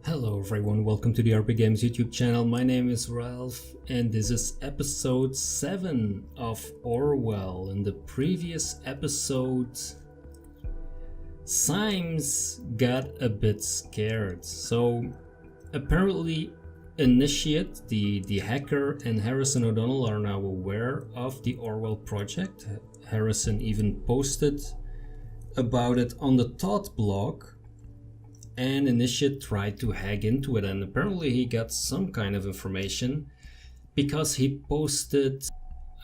Hello everyone, welcome to the RPGames YouTube channel. My name is Ralph and this is episode 7 of Orwell. In the previous episode, Symes got a bit scared. So apparently Initiate, the hacker, and Harrison O'Donnell are now aware of the Orwell project. Harrison even posted about it on the Thought blog. And Initiate tried to hack into it, and apparently he got some kind of information because he posted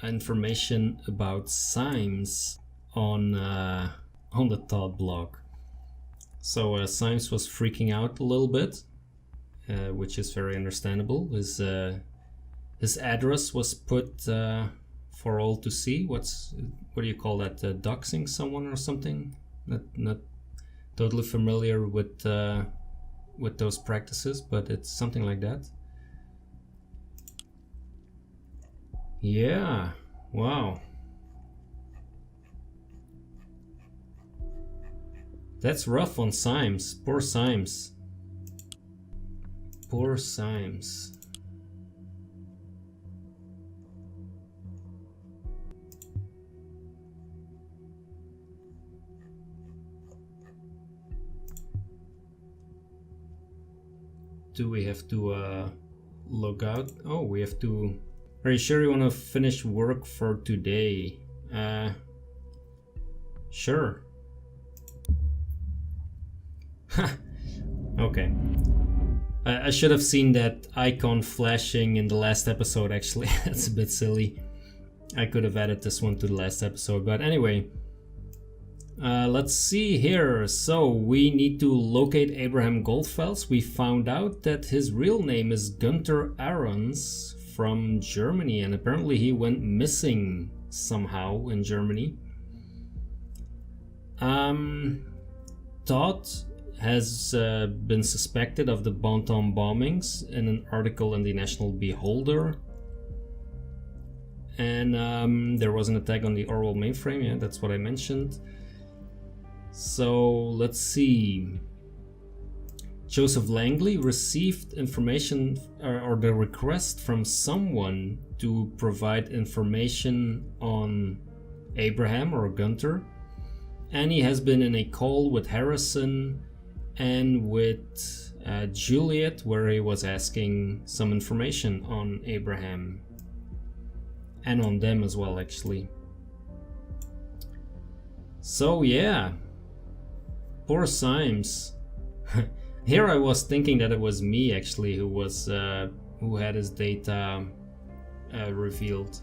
information about Symes on the Thought blog. So Symes was freaking out a little bit, which is very understandable. His address was put for all to see. What do you call that? Doxing someone or something? Not totally familiar with those practices, but it's something like that. Yeah, wow. That's rough on Symes. Poor Symes. Poor Symes. Do we have to log out? Oh, we have to... Are you sure you want to finish work for today? Sure. Okay. I should have seen that icon flashing in the last episode, actually. That's a bit silly. I could have added this one to the last episode, but anyway. Let's see here. So we need to locate Abraham Goldfels. We found out that his real name is Gunther Ahrens from Germany, and apparently he went missing somehow in Germany. Todd has been suspected of the Bonton bombings in an article in the National Beholder. And there was an attack on the Orwell mainframe, yeah, that's what I mentioned. So let's see. Joseph Langley received information or the request from someone to provide information on Abraham or Gunther, and he has been in a call with Harrison and with Juliet, where he was asking some information on Abraham and on them as well, actually. So yeah. Poor Symes. Here I was thinking that it was me actually who had his data revealed.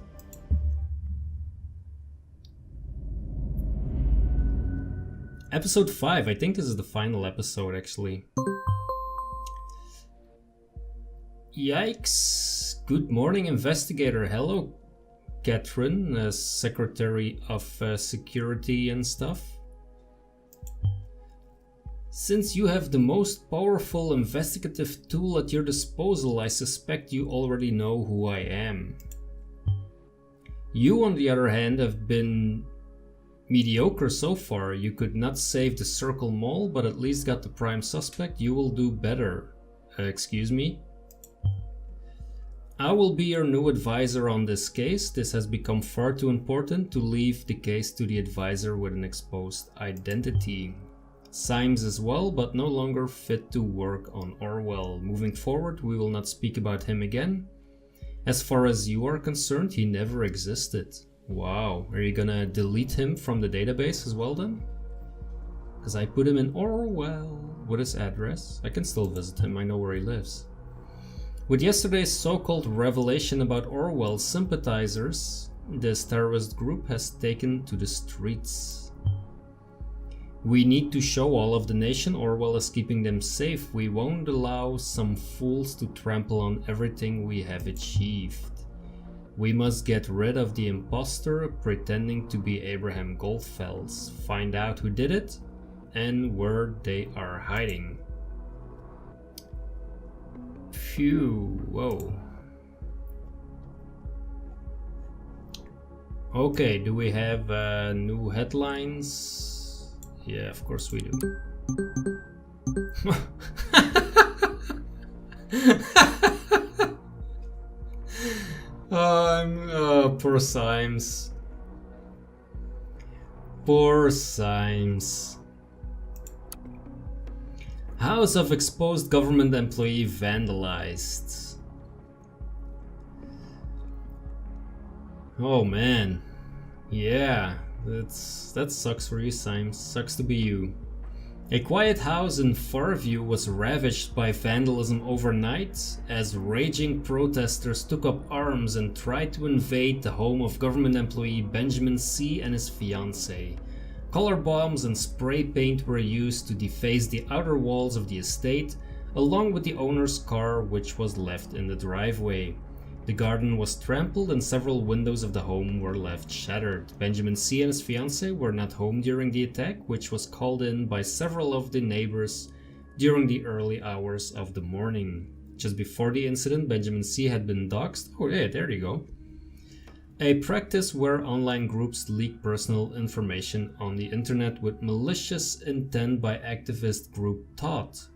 Episode 5. I think this is the final episode actually. Yikes. Good morning, investigator. Hello, Catherine, Secretary of Security and stuff. Since you have the most powerful investigative tool at your disposal, I suspect you already know who I am. You, on the other hand, have been mediocre so far. You could not save the Circle Mall, but at least got the prime suspect. You will do better. Excuse me? I will be your new advisor on this case. This has become far too important to leave the case to the advisor with an exposed identity. Symes as well, but no longer fit to work on Orwell. Moving forward, we will not speak about him again. As far as you are concerned, he never existed. Wow, are you gonna delete him from the database as well then? Because I put him in Orwell with his address. I can still visit him, I know where he lives. With yesterday's so-called revelation about Orwell, sympathizers, this terrorist group has taken to the streets. We need to show all of the nation Orwell is keeping them safe. We won't allow some fools to trample on everything we have achieved. We must get rid of the imposter pretending to be Abraham Goldfels, find out who did it and where they are hiding. Phew, whoa. Okay, do we have new headlines? Yeah, of course we do. Poor Symes. Poor Symes. House of exposed government employee vandalized. Oh man. Yeah, that sucks for you, Symes. Sucks to be you. A quiet house in Farview was ravaged by vandalism overnight as raging protesters took up arms and tried to invade the home of government employee Benjamin C. and his fiancée. Color bombs and spray paint were used to deface the outer walls of the estate, along with the owner's car, which was left in the driveway. The garden was trampled and several windows of the home were left shattered. Benjamin C. and his fiancée were not home during the attack, which was called in by several of the neighbors during the early hours of the morning. Just before the incident, Benjamin C. had been doxxed. Oh yeah, there you go. A practice where online groups leak personal information on the internet with malicious intent by activist group Thought,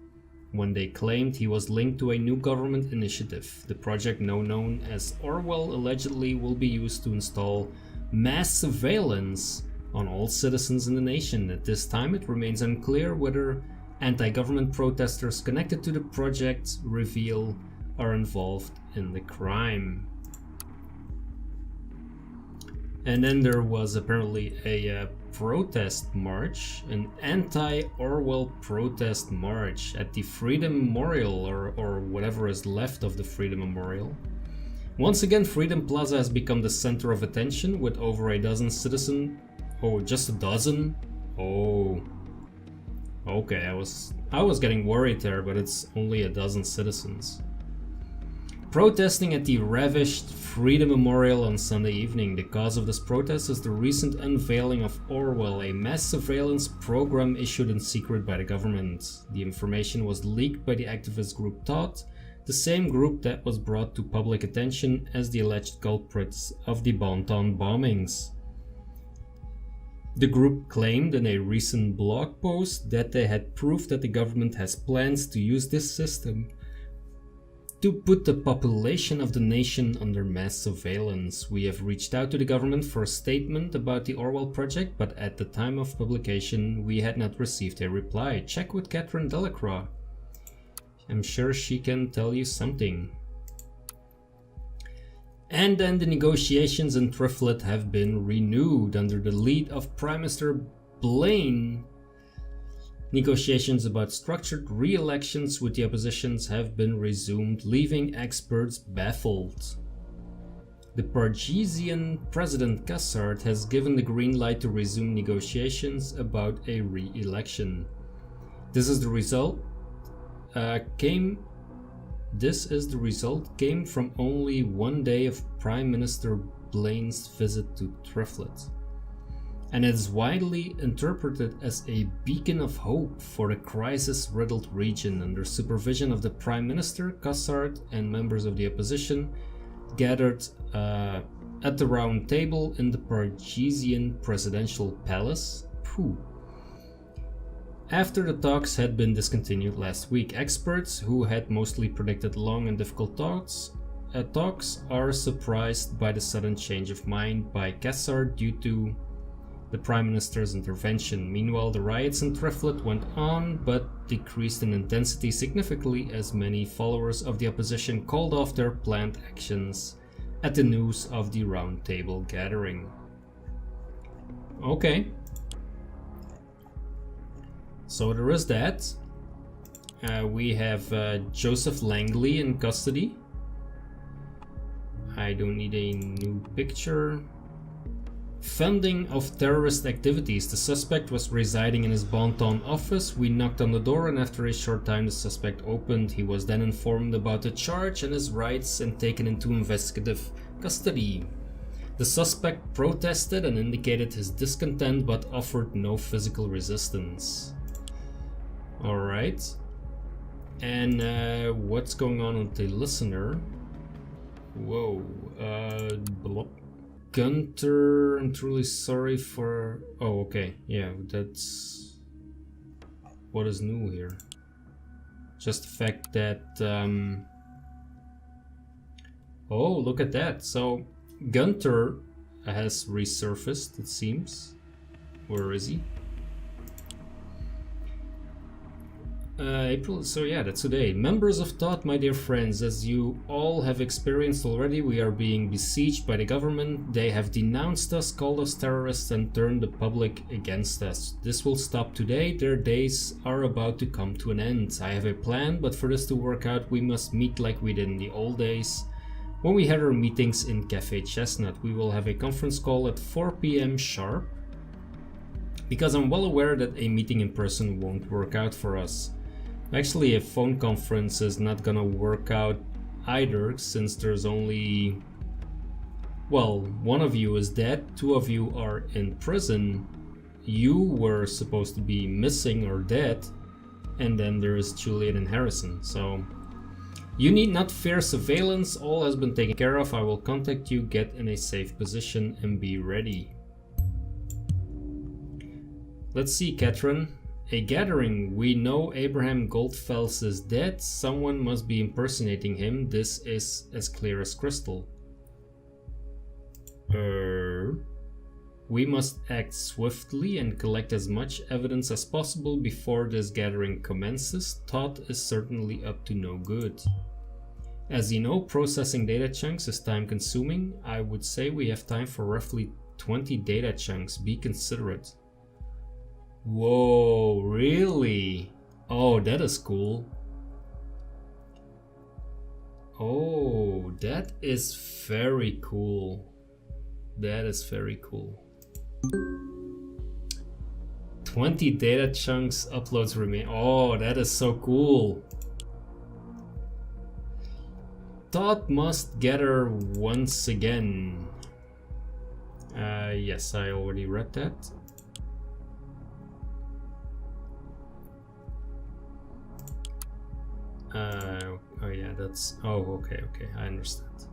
when they claimed he was linked to a new government initiative. The project, now known as Orwell, allegedly will be used to install mass surveillance on all citizens in the nation. At this time, it remains unclear whether anti-government protesters connected to the project reveal are involved in the crime. And then there was apparently a protest march, an anti-Orwell protest march at the Freedom Memorial, or whatever is left of the Freedom Memorial. Once again, Freedom Plaza has become the center of attention, with over a dozen citizens. Oh, just a dozen? Oh. Okay, I was getting worried there, but it's only a dozen citizens. Protesting at the ravaged Freedom Memorial on Sunday evening. The cause of this protest is the recent unveiling of Orwell, a mass surveillance program issued in secret by the government. The information was leaked by the activist group Thought, the same group that was brought to public attention as the alleged culprits of the Bonton bombings. The group claimed in a recent blog post that they had proof that the government has plans to use this system to put the population of the nation under mass surveillance. We have reached out to the government for a statement about the Orwell project, but at the time of publication, we had not received a reply. Check with Catherine Delacroix. I'm sure she can tell you something. And then the negotiations in Triflet have been renewed under the lead of Prime Minister Blaine. Negotiations about structured re-elections with the oppositions have been resumed, leaving experts baffled. The Pargesian President Cassard has given the green light to resume negotiations about a re-election. This is the result came from only one day of Prime Minister Blaine's visit to Triflet, and it is widely interpreted as a beacon of hope for the crisis-riddled region. Under supervision of the Prime Minister, Cassard and members of the opposition gathered at the round table in the Pargesian presidential palace. After the talks had been discontinued last week, experts who had mostly predicted long and difficult talks are surprised by the sudden change of mind by Cassard due to the Prime Minister's intervention. Meanwhile, the riots in Triflet went on, but decreased in intensity significantly as many followers of the opposition called off their planned actions at the news of the round table gathering. Okay. So there is that. We have Joseph Langley in custody. I don't need a new picture. Funding of terrorist activities. The suspect was residing in his Bonton office. We knocked on the door, and after a short time the suspect opened. He was then informed about the charge and his rights and taken into investigative custody. The suspect protested and indicated his discontent but offered no physical resistance. Alright. And what's going on with the listener? Whoa. Gunter, I'm truly sorry for... Oh, okay. Yeah, that's... What is new here? Just the fact that... oh, look at that. So Gunther has resurfaced, it seems. Where is he? April, so yeah, that's today. Members of Thought, my dear friends, as you all have experienced already, we are being besieged by the government. They have denounced us, called us terrorists, and turned the public against us. This will stop today. Their days are about to come to an end. I have a plan, but for this to work out, we must meet like we did in the old days. When we had our meetings in Cafe Chestnut, we will have a conference call at 4 p.m. sharp, because I'm well aware that a meeting in person won't work out for us. Actually, a phone conference is not gonna work out either, since there's only... well, one of you is dead, two of you are in prison, you were supposed to be missing or dead, and then there is Juliet and Harrison, so... you need not fear surveillance, all has been taken care of. I will contact you, get in a safe position, and be ready. Let's see, Catherine. A gathering. We know Abraham Goldfels is dead. Someone must be impersonating him. This is as clear as crystal. We must act swiftly and collect as much evidence as possible before this gathering commences. Todd is certainly up to no good. As you know, processing data chunks is time consuming. I would say we have time for roughly 20 data chunks. Be considerate. Whoa, really? Oh, that is cool. Oh, that is very cool. That is very cool. 20 data chunks, uploads remain. Oh, that is so cool. Todd must gather once again. Yes, I already read that. Oh yeah, that's... oh, okay, I understand.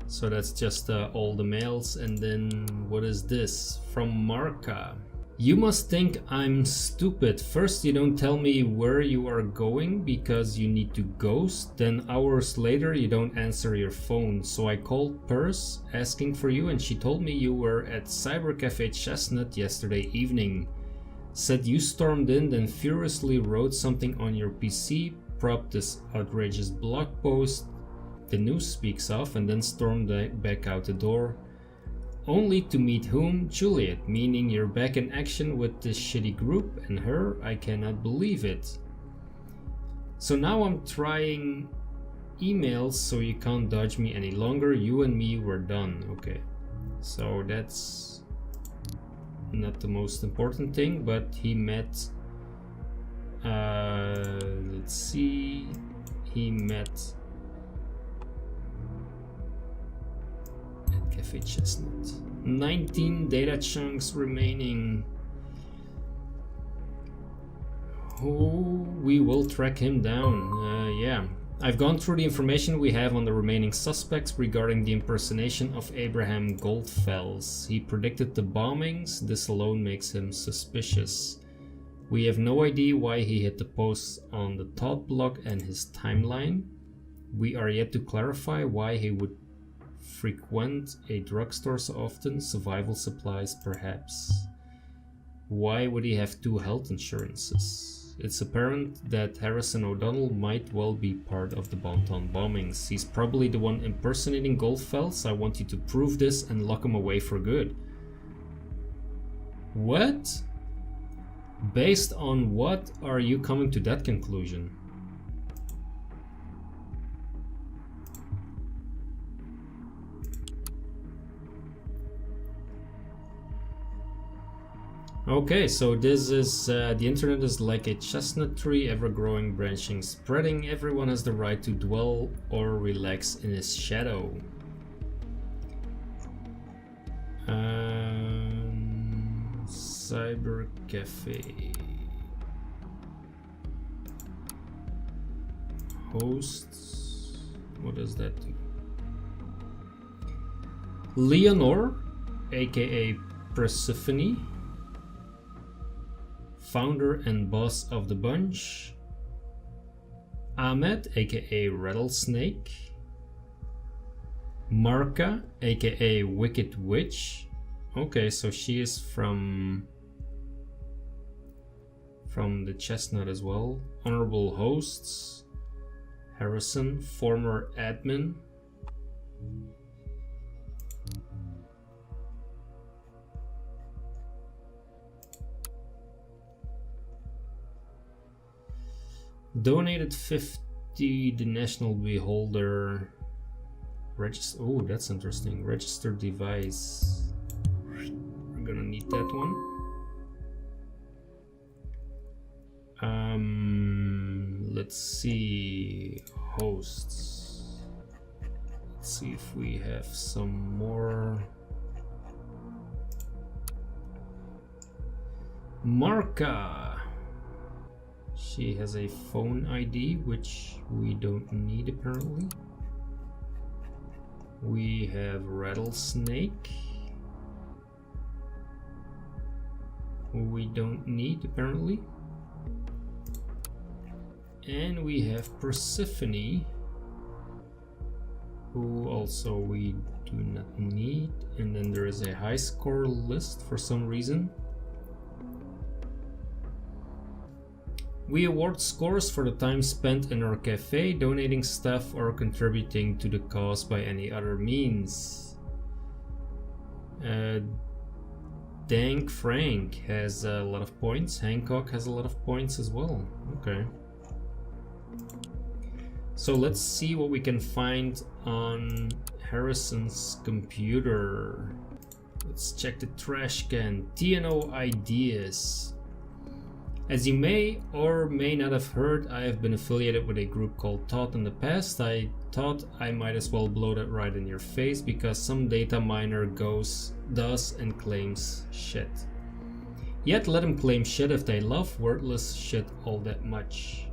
So that's just all the mails, and then what is this? From Marka. You must think I'm stupid. First you don't tell me where you are going because you need to ghost, then hours later you don't answer your phone. So I called Purse asking for you, and she told me you were at Cyber Cafe Chestnut yesterday evening. Said you stormed in, then furiously wrote something on your PC, propped this outrageous blog post the news speaks of, and then stormed back out the door. Only to meet whom? Juliet, meaning you're back in action with this shitty group and her? I cannot believe it. So now I'm trying emails so you can't dodge me any longer. You and me were done. Okay, so that's not the most important thing, but he met... let's see... he met... at Cafe Chestnut. 19 data chunks remaining. Oh, we will track him down. Yeah. I've gone through the information we have on the remaining suspects regarding the impersonation of Abraham Goldfels. He predicted the bombings. This alone makes him suspicious. We have no idea why he hit the posts on the Todd blog and his timeline. We are yet to clarify why he would frequent a drugstore so often. Survival supplies, perhaps. Why would he have 2 health insurances? It's apparent that Harrison O'Donnell might well be part of the Bonton bombings. He's probably the one impersonating Goldfels. I want you to prove this and lock him away for good. What? Based on what are you coming to that conclusion? Okay, so this is, the internet is like a chestnut tree, ever-growing, branching, spreading. Everyone has the right to dwell or relax in its shadow. Cyber Cafe. Hosts. What does that do? Leonore, aka Persephone. founder and boss of the bunch. Ahmed, aka Rattlesnake. Marka, aka Wicked Witch. Okay, so she is from the Chestnut as well. Honorable Hosts. Harrison, former admin. Donated 50, the National Beholder. Oh, that's interesting. Registered device. We're gonna need that one. Let's see. Hosts. Let's see if we have some more. Marka. She has a phone ID, which we don't need apparently. We have Rattlesnake, who we don't need apparently. And we have Persephone, who also we do not need. And then there is a high score list for some reason. We award scores for the time spent in our cafe, donating stuff, or contributing to the cause by any other means. Dank Frank has a lot of points. Hancock has a lot of points as well. Okay. So let's see what we can find on Harrison's computer. Let's check the trash can. TNO ideas. As you may or may not have heard, I have been affiliated with a group called Thought in the past. I thought I might as well blow that right in your face because some data miner does and claims shit. Yet let them claim shit if they love wordless shit all that much.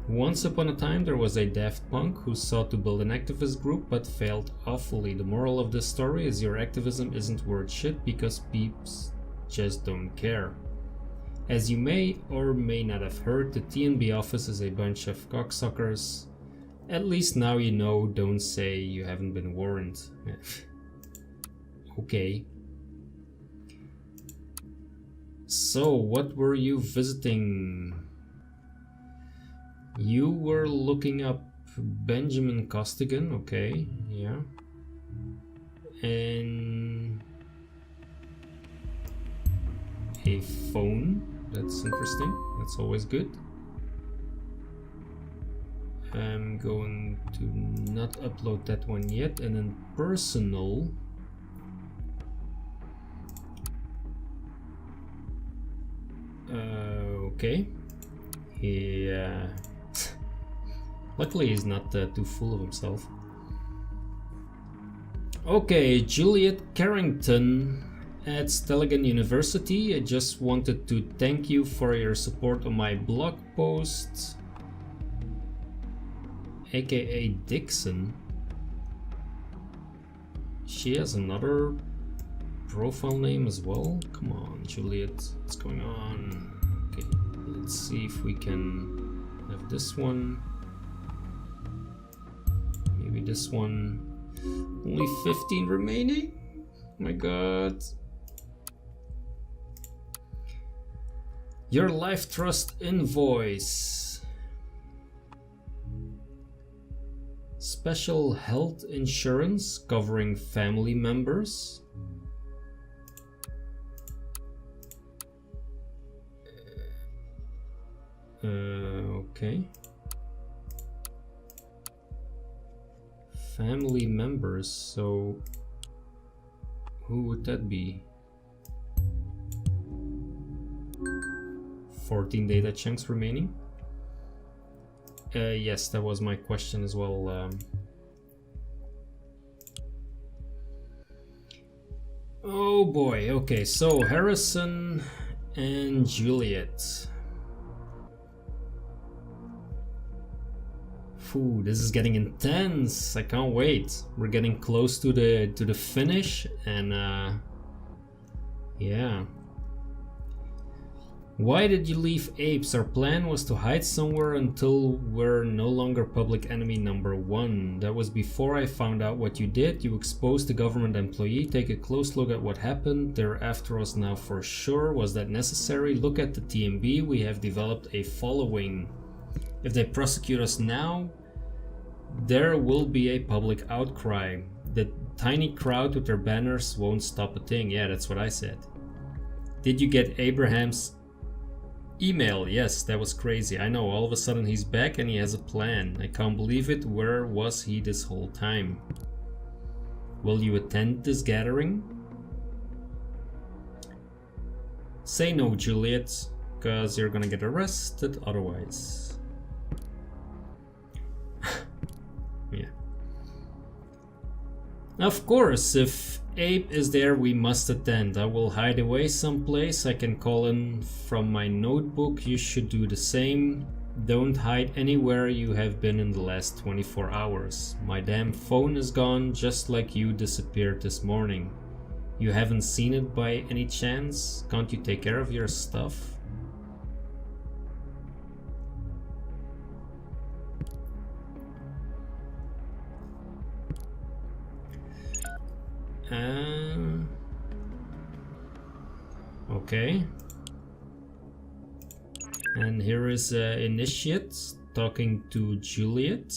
Once upon a time there was a Daft Punk who sought to build an activist group but failed awfully. The moral of this story is your activism isn't worth shit because peeps just don't care. As you may or may not have heard, the TNB office is a bunch of cocksuckers. At least now you know, don't say you haven't been warned. Okay. So, what were you visiting? You were looking up Benjamin Costigan, okay, yeah. And a phone. That's interesting. That's always good. I'm going to not upload that one yet. And then personal. Okay. Luckily he's not too full of himself. Okay, Juliet Carrington at Stelligan University. I just wanted to thank you for your support on my blog post. AKA Dixon. She has another profile name as well. Come on, Juliet, what's going on? Okay, let's see if we can have this one. Maybe this one. Only 15 remaining? Oh my god. Your life trust invoice. Special health insurance covering family members. Okay. Family members, so who would that be? 14 data chunks remaining. Yes, that was my question as well. Oh boy, okay, so Harrison and Juliet. Ooh, this is getting intense. I can't wait. We're getting close to the finish, and yeah. Why did you leave apes? Our plan was to hide somewhere until we're no longer public enemy number 1. That was before I found out what you did. You exposed the government employee. Take a close look at what happened. They're after us now for sure. Was that necessary? Look at the TMB. We have developed a following. If they prosecute us now, there will be a public outcry. The tiny crowd with their banners won't stop a thing. Yeah, that's what I said. Did you get Abraham's email? Yes, that was crazy. I know, all of a sudden he's back and he has a plan. I can't believe it. Where was he this whole time? Will you attend this gathering? Say no, Juliet, because you're gonna get arrested otherwise. Yeah. Of course, if Abe is there, we must attend. I will hide away someplace. I can call in from my notebook. You should do the same. Don't hide anywhere you have been in the last 24 hours. My damn phone is gone, just like you disappeared this morning. You haven't seen it by any chance? Can't you take care of your stuff? Okay. And here is Initiate talking to Juliet.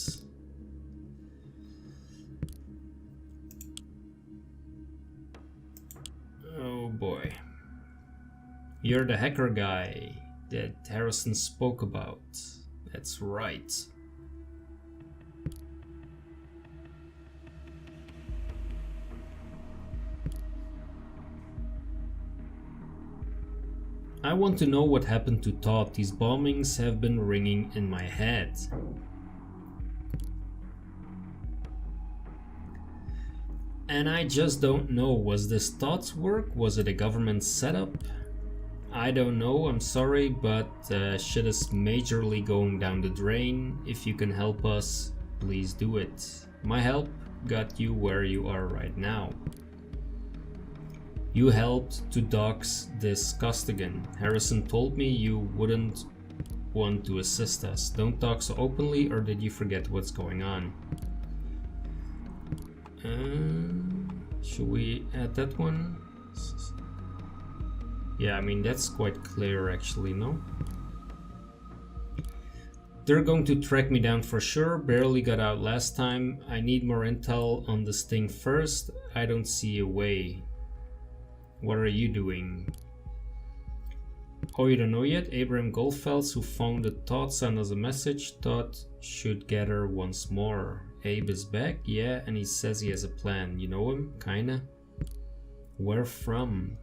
Oh boy. You're the hacker guy that Harrison spoke about. That's right. I want to know what happened to Todd. These bombings have been ringing in my head. And I just don't know. Was this Todd's work? Was it a government setup? I don't know, I'm sorry, but shit is majorly going down the drain. If you can help us, please do it. My help got you where you are right now. You helped to dox this Costigan. Harrison told me you wouldn't want to assist us. Don't talk so openly, or did you forget what's going on? Should we add that one? Yeah, I mean, that's quite clear actually, no? They're going to track me down for sure. Barely got out last time. I need more intel on this thing first. I don't see a way. What are you doing? Oh, you don't know yet? Abraham Goldfels, who founded Todd, sent us a message. Todd should gather once more. Abe is back? Yeah, and he says he has a plan. You know him? Kinda? Where from?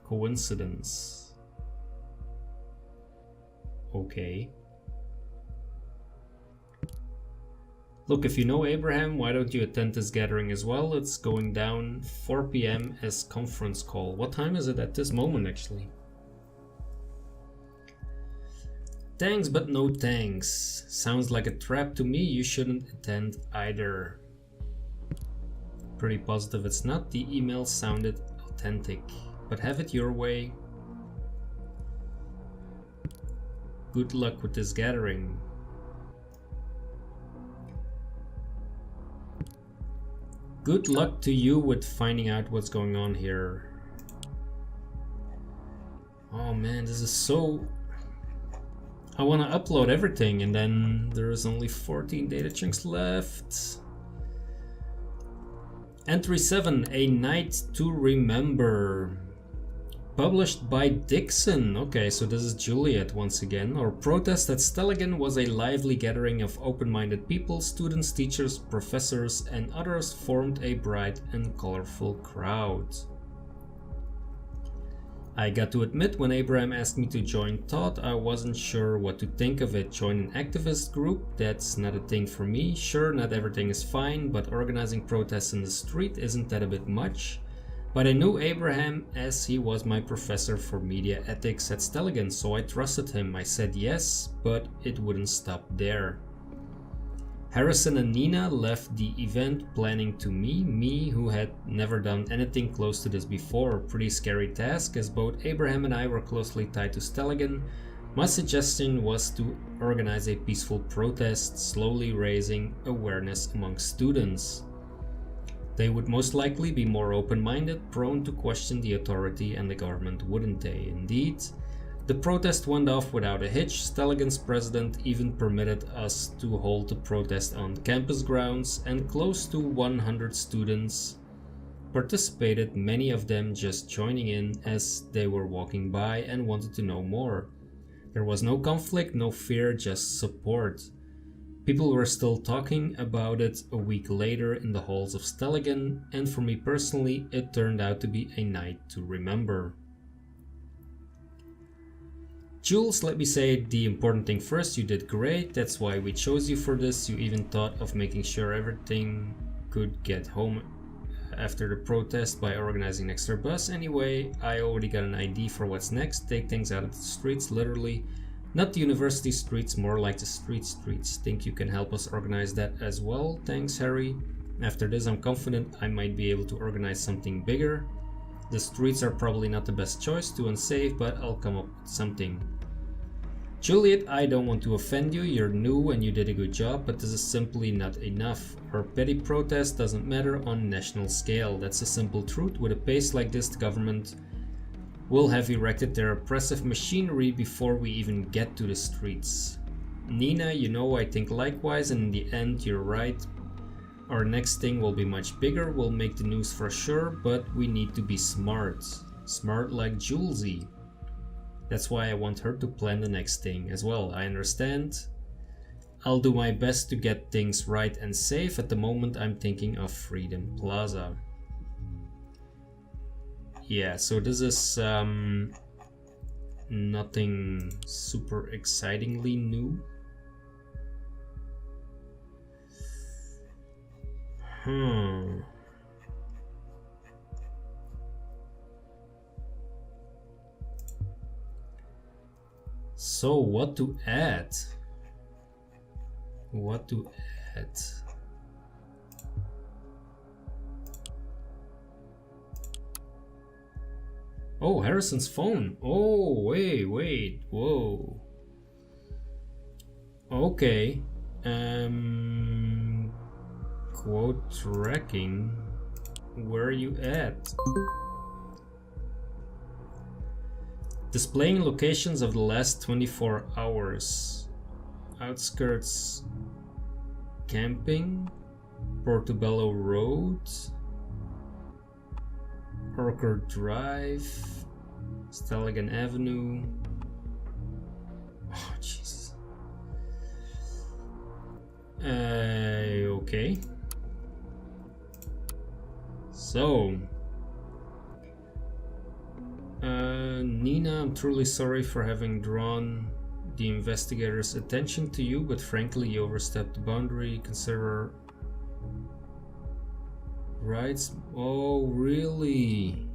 Coincidence. Okay. Look, if you know Abraham, why don't you attend this gathering as well? It's going down 4 PM as conference call. What time is it at this moment, actually? Thanks, but no thanks. Sounds like a trap to me. You shouldn't attend either. Pretty positive it's not. The email sounded authentic. But have it your way. Good luck with this gathering. Good luck to you with finding out what's going on here. Oh man, this is so... I want to upload everything and then there's only 14 data chunks left. Entry 7, A Night to Remember. Published by Dixon. Okay, so this is Juliet once again. Our protest at Stelligan was a lively gathering of open-minded people. Students, teachers, professors, and others formed a bright and colorful crowd. I got to admit, when Abraham asked me to join Todd, I wasn't sure what to think of it. Join an activist group? That's not a thing for me. Sure, not everything is fine, but organizing protests in the street, isn't that a bit much? But I knew Abraham as he was my professor for media ethics at Stelligan, so I trusted him. I said yes, but it wouldn't stop there. Harrison and Nina left the event planning to me who had never done anything close to this before. Pretty scary task, as both Abraham and I were closely tied to Stelligan. My suggestion was to organize a peaceful protest, slowly raising awareness among students. They would most likely be more open-minded, prone to question the authority and the government, wouldn't they? Indeed. The protest went off without a hitch. Stelligan's president even permitted us to hold the protest on campus grounds, and close to 100 students participated, many of them just joining in as they were walking by and wanted to know more. There was no conflict, no fear, just support. People were still talking about it a week later in the halls of Stelligan, and for me personally, it turned out to be a night to remember. Jules, let me say the important thing first. You did great. That's why we chose you for this. You even thought of making sure everything could get home after the protest by organizing an extra bus. Anyway, I already got an idea for what's next. Take things out of the streets, literally. Not the university streets, more like the streets. Think you can help us organize that as well? Thanks, Harry. After this, I'm confident I might be able to organize something bigger. The streets are probably not the best choice, too unsafe, but I'll come up with something. Juliet, I don't want to offend you, you're new and you did a good job, but this is simply not enough. Our petty protest doesn't matter on national scale. That's a simple truth. With a pace like this, the government will have erected their oppressive machinery before we even get to the streets. Nina, you know I think likewise, and in the end you're right. Our next thing will be much bigger, we'll make the news for sure, but we need to be smart. Smart like Julesy. That's why I want her to plan the next thing as well. I understand. I'll do my best to get things right and safe. At the moment I'm thinking of Freedom Plaza. Yeah, so this is nothing super excitingly new. So what to add? What to add? Oh, Harrison's phone. Oh, wait, whoa. Okay. Quote tracking. Where are you at? Displaying locations of the last 24 hours. Outskirts camping. Portobello Road. Orchard Drive. Stelligan Avenue. Oh, Jesus. Okay. So, Nina, I'm truly sorry for having drawn the investigator's attention to you, but frankly, you overstepped the boundary. Consider rights. Oh, really?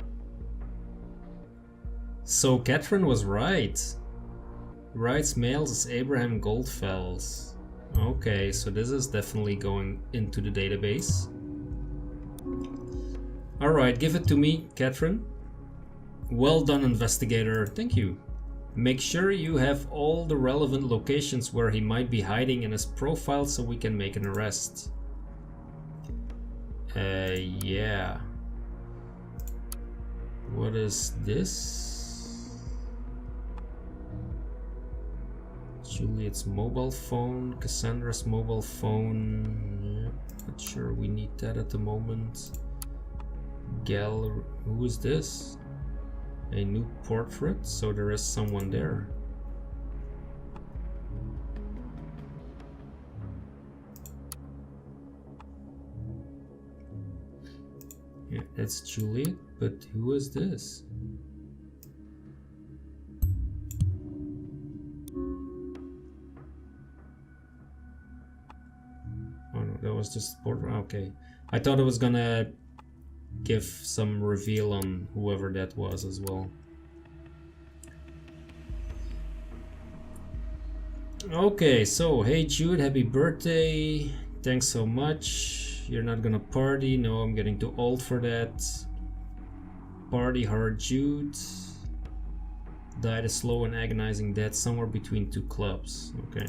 So Catherine was right. Rights mails is Abraham Goldfels. Okay, so this is definitely going into the database. Alright, give it to me, Catherine. Well done, investigator. Thank you. Make sure you have all the relevant locations where he might be hiding in his profile so we can make an arrest. Yeah. What is this? Juliet's mobile phone, Cassandra's mobile phone. Yeah, not sure we need that at the moment. Gallery. Who is this? A new portrait, so there is someone there. Yeah, that's Juliet, but who is this? Oh no, that was just portrait. Okay, I thought it was gonna give some reveal on whoever that was as well. Okay, so hey Jude, happy birthday. thanks so much. You're not gonna party. No, I'm getting too old for that. Party hard, Jude. Died a slow and agonizing death somewhere between two clubs. Okay.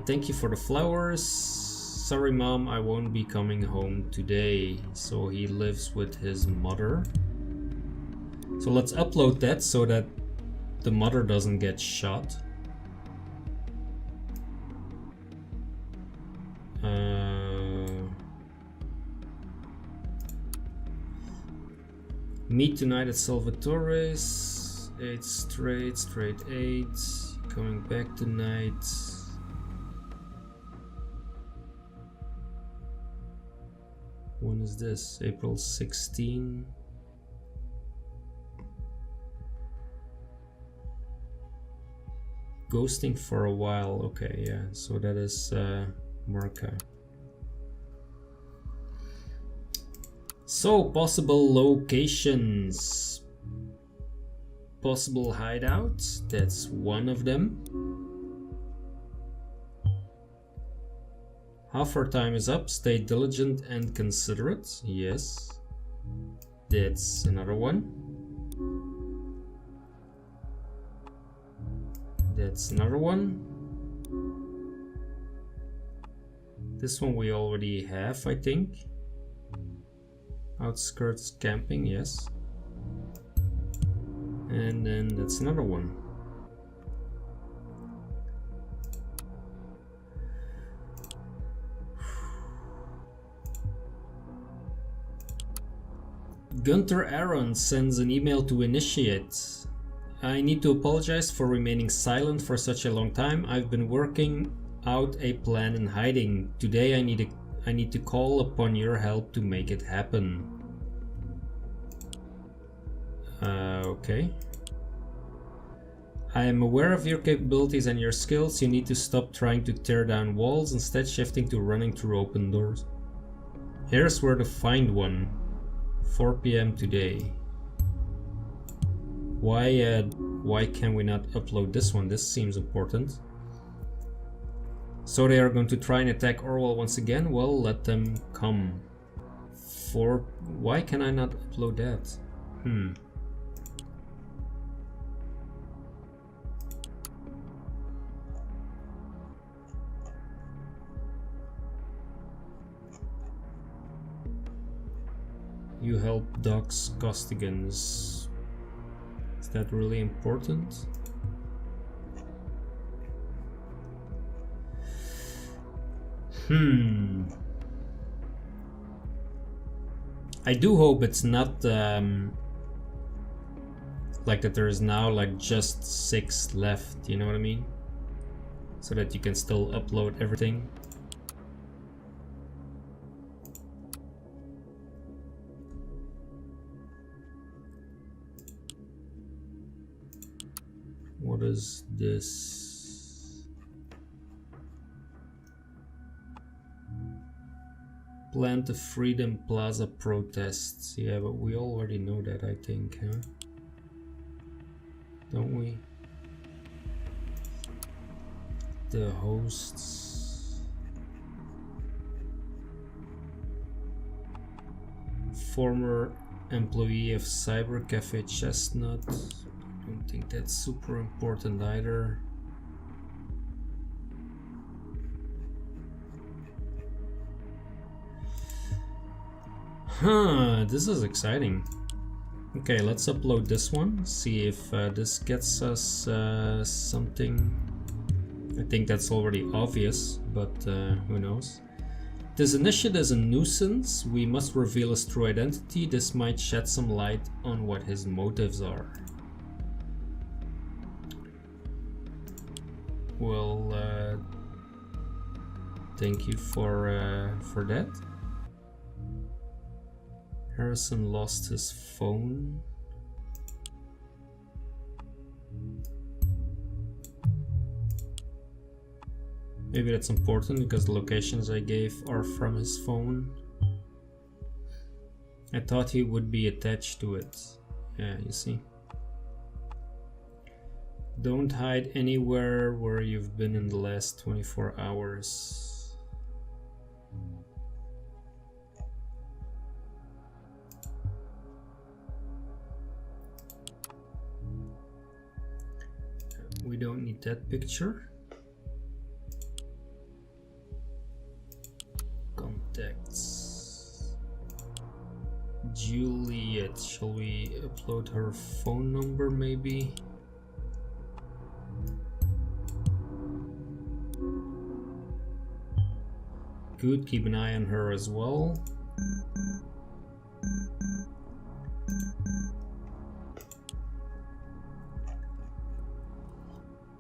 Thank you for the flowers. Sorry, Mom, I won't be coming home today. So he lives with his mother. So let's upload that so that the mother doesn't get shot. Meet tonight at Salvatore's. 8 straight 8. Coming back tonight. When is this? April 16. Ghosting for a while. Okay, yeah. So that is Marka. So, possible locations. Possible hideouts. That's one of them. Half our time is up. Stay diligent and considerate. Yes. That's another one. That's another one. This one we already have, I think. Outskirts camping, yes. And then that's another one. Gunter Aaron sends an email to initiate. I need to apologize for remaining silent for such a long time. I've been working out a plan in hiding. Today I need to call upon your help to make it happen. Okay. I am aware of your capabilities and your skills. You need to stop trying to tear down walls, instead shifting to running through open doors. Here's where to find one. 4 p.m. today. Why can we not upload this one? This seems important. So they are going to try and attack Orwell once again? Well, let them come. Why can I not upload that? You help Docs Costigans. Is that really important? I do hope it's not like that there is now like just 6 left, you know what I mean? So that you can still upload everything. What is this? Plan to Freedom Plaza protests. Yeah, but we already know that, I think, huh? Don't we? The hosts. Former employee of Cyber Cafe Chestnut. I don't think that's super important either. This is exciting. Okay, let's upload this one, see if this gets us something. I think that's already obvious, but who knows. This initiate is a nuisance. We must reveal his true identity. This might shed some light on what his motives are. Well, thank you for that. Harrison lost his phone. Maybe that's important because the locations I gave are from his phone. I thought he would be attached to it. Yeah, you see. Don't hide anywhere where you've been in the last 24 hours. We don't need that picture. Contacts. Juliet. Shall we upload her phone number maybe? Good, keep an eye on her as well.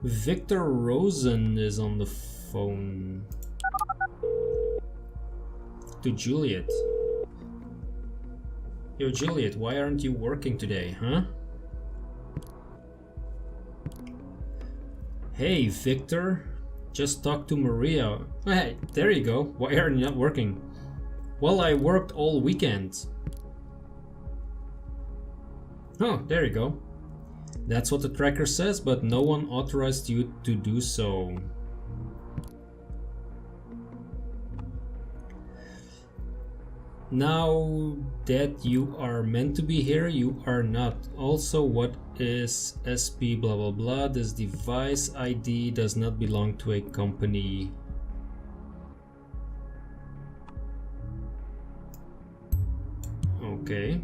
Victor Rosen is on the phone. To Juliet. Yo Juliet, why aren't you working today, huh? Hey Victor, just talked to Maria. Hey, there you go. Why are you not working? Well, I worked all weekend. Oh, there you go. That's what the tracker says, but no one authorized you to do so. Now that you are meant to be here, you are not. Also, what is SP blah blah blah? This device ID does not belong to a company. Okay.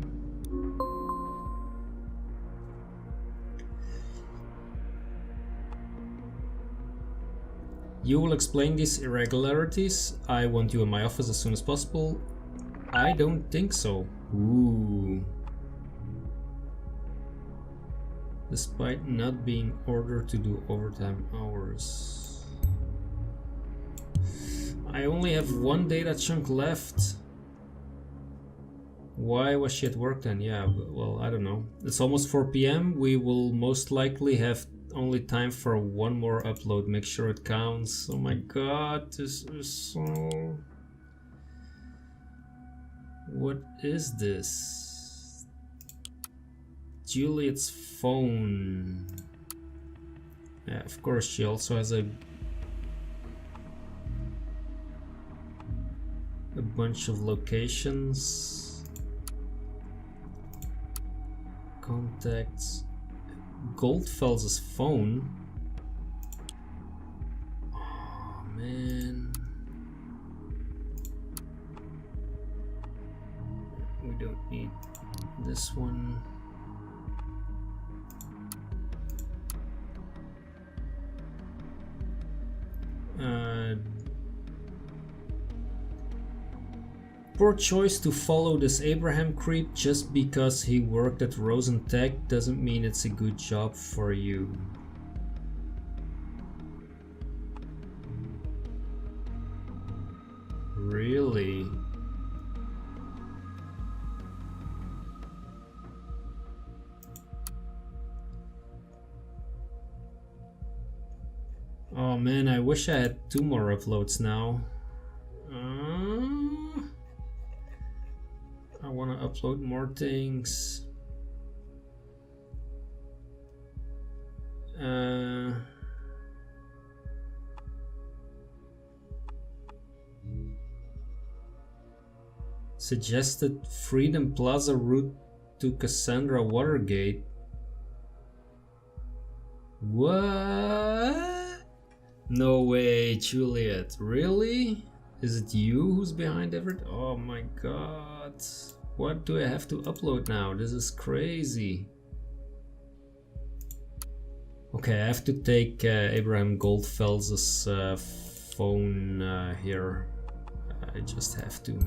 You will explain these irregularities. I want you in my office as soon as possible. I don't think so. Ooh. Despite not being ordered to do overtime hours. I only have one data chunk left. Why was she at work then? Yeah, well, I don't know. It's almost 4 p.m. We will most likely have only time for one more upload. Make sure it counts. Oh my god, this is so... What is this? Juliet's phone. Yeah, of course she also has a bunch of locations. Contacts. Goldfels' phone. Oh man. We don't need this one. Poor choice to follow this Abraham creep. Just because he worked at Rosentech doesn't mean it's a good job for you. Really? Oh man, I wish I had 2 more uploads now. I want to upload more things. Suggested Freedom Plaza route to Cassandra Watergate. What? No way, Juliet. Really? Is it you who's behind everything? Oh my god. What do I have to upload now? This is crazy. Okay, I have to take Abraham Goldfels' phone here. I just have to.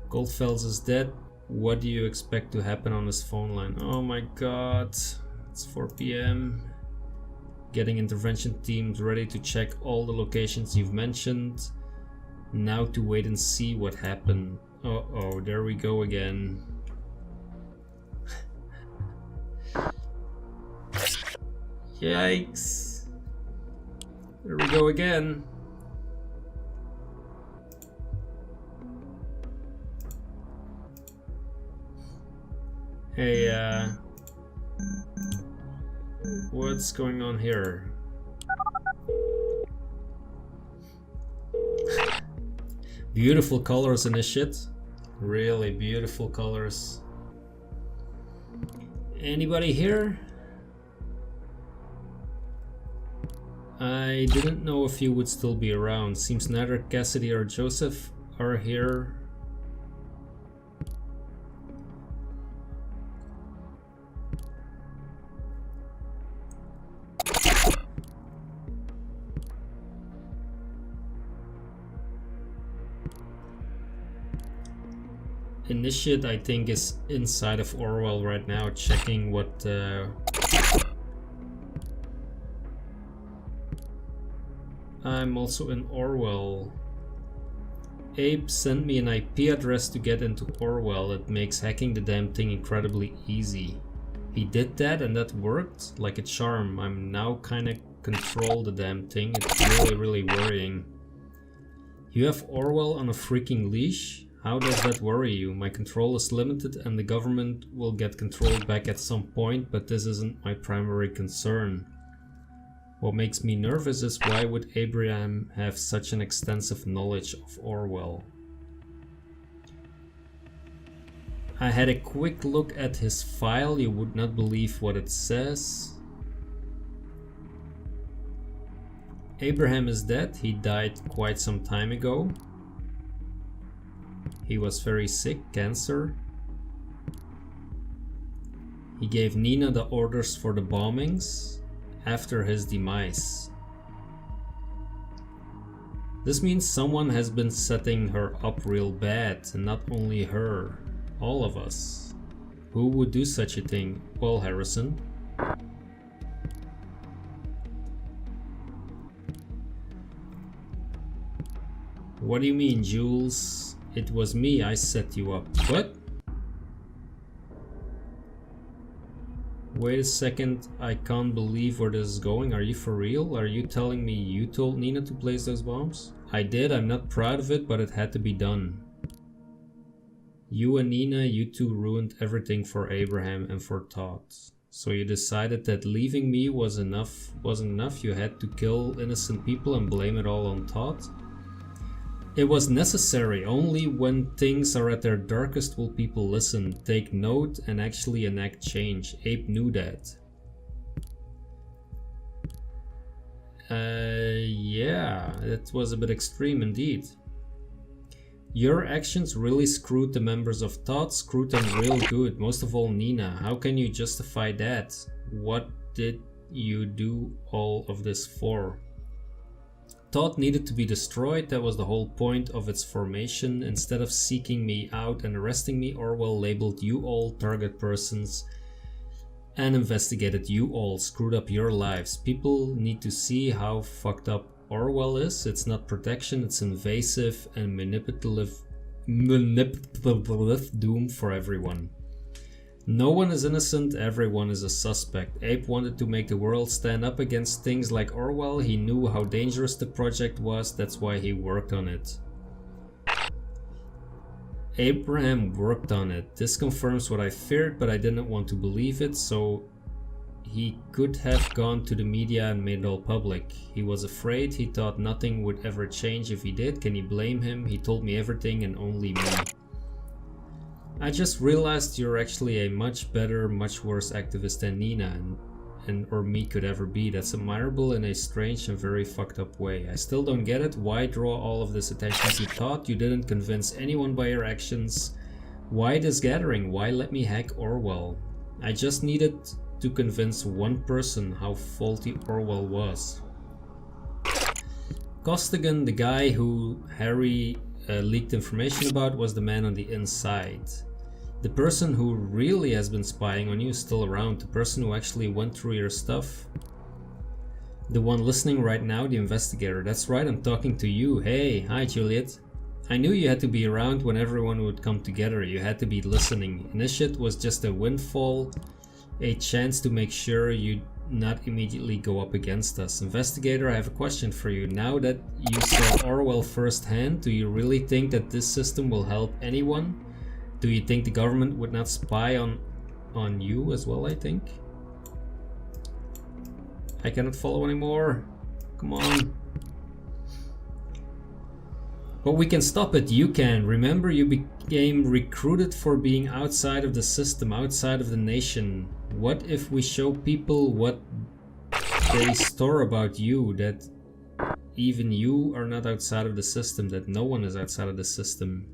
Goldfels is dead. What do you expect to happen on his phone line? Oh my god. It's 4 p.m. Getting intervention teams ready to check all the locations you've mentioned. Now to wait and see what happened. Uh-oh, there we go again. Yikes. There we go again. Hey, what's going on here? Beautiful colors in this shit. Really beautiful colors. Anybody here? I didn't know if you would still be around. Seems neither Cassidy or Joseph are here. Initiate, I think, is inside of Orwell right now, checking what... I'm also in Orwell. Abe sent me an IP address to get into Orwell. It makes hacking the damn thing incredibly easy. He did that and that worked like a charm. I'm now kinda control the damn thing. It's really worrying. You have Orwell on a freaking leash? How does that worry you? My control is limited and the government will get control back at some point, but this isn't my primary concern. What makes me nervous is why would Abraham have such an extensive knowledge of Orwell? I had a quick look at his file, you would not believe what it says. Abraham is dead, he died quite some time ago. He was very sick, cancer. He gave Nina the orders for the bombings after his demise. This means someone has been setting her up real bad, and not only her, all of us. Who would do such a thing? Well, Harrison. What do you mean, Jules? It was me, I set you up. What? Wait a second, I can't believe where this is going. Are you for real? Are you telling me you told Nina to place those bombs? I did, I'm not proud of it, but it had to be done. You and Nina, you two ruined everything for Abraham and for Todd. So you decided that leaving me wasn't enough, you had to kill innocent people and blame it all on Todd? It was necessary. Only when things are at their darkest will people listen, take note and actually enact change. Abe knew that. Yeah, that was a bit extreme indeed. Your actions really screwed the members of Todd, screwed them real good, most of all Nina. How can you justify that? What did you do all of this for? Todd needed to be destroyed, that was the whole point of its formation. Instead of seeking me out and arresting me, Orwell labeled you all target persons and investigated you all, screwed up your lives. People need to see how fucked up Orwell is. It's not protection, it's invasive and manipulative doom for everyone. No one is innocent, everyone is a suspect. Abe wanted to make the world stand up against things like Orwell. He knew how dangerous the project was, that's why he worked on it. Abraham worked on it. This confirms what I feared, but I didn't want to believe it, so he could have gone to the media and made it all public. He was afraid, he thought nothing would ever change if he did. Can you blame him? He told me everything and only me. I just realized you're actually a much better, much worse activist than Nina or me could ever be. That's admirable in a strange and very fucked up way. I still don't get it. Why draw all of this attention to Todd? You didn't convince anyone by your actions. Why this gathering? Why let me hack Orwell? I just needed to convince one person how faulty Orwell was. Costigan, the guy who Harry leaked information about, was the man on the inside. The person who really has been spying on you is still around. The person who actually went through your stuff. The one listening right now, the investigator. That's right, I'm talking to you. Hey, hi Juliet. I knew you had to be around when everyone would come together. You had to be listening. Initiate was just a windfall, a chance to make sure you'd not immediately go up against us. Investigator, I have a question for you. Now that you saw Orwell firsthand, do you really think that this system will help anyone? Do you think the government would not spy on on you as well, I think. I cannot follow anymore. Come on. But we can stop it. You can. Remember, you became recruited for being outside of the system, outside of the nation. What if we show people what they store about you, that even you are not outside of the system, that no one is outside of the system?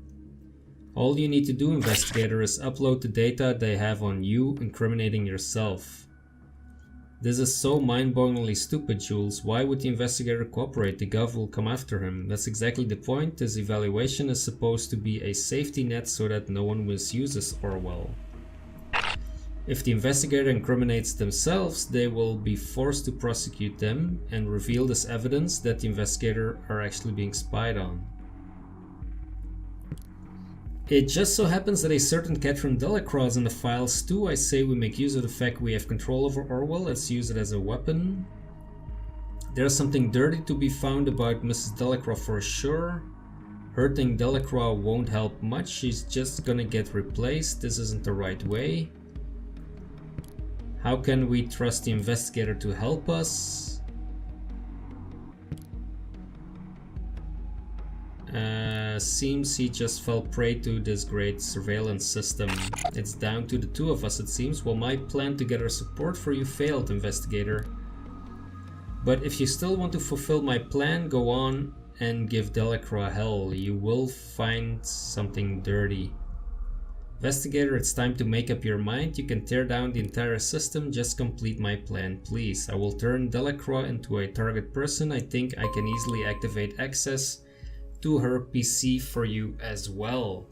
All you need to do, investigator, is upload the data they have on you, incriminating yourself. This is so mind-bogglingly stupid, Jules. Why would the investigator cooperate? The gov will come after him. That's exactly the point. This evaluation is supposed to be a safety net so that no one misuses Orwell. If the investigator incriminates themselves, they will be forced to prosecute them and reveal this evidence that the investigator are actually being spied on. It just so happens that a certain Catherine Delacroix is in the files too. I say we make use of the fact we have control over Orwell. Let's use it as a weapon. There's something dirty to be found about Mrs. Delacroix for sure. Hurting Delacroix won't help much. She's just gonna get replaced. This isn't the right way. How can we trust the investigator to help us? Seems he just fell prey to this great surveillance system. It's down to the two of us, it seems. Well, my plan to gather support for you failed, investigator. But if you still want to fulfill my plan, go on and give Delacroix hell. You will find something dirty. Investigator, it's time to make up your mind. You can tear down the entire system. Just complete my plan, please. I will turn Delacroix into a target person. I think I can easily activate access to her PC for you as well.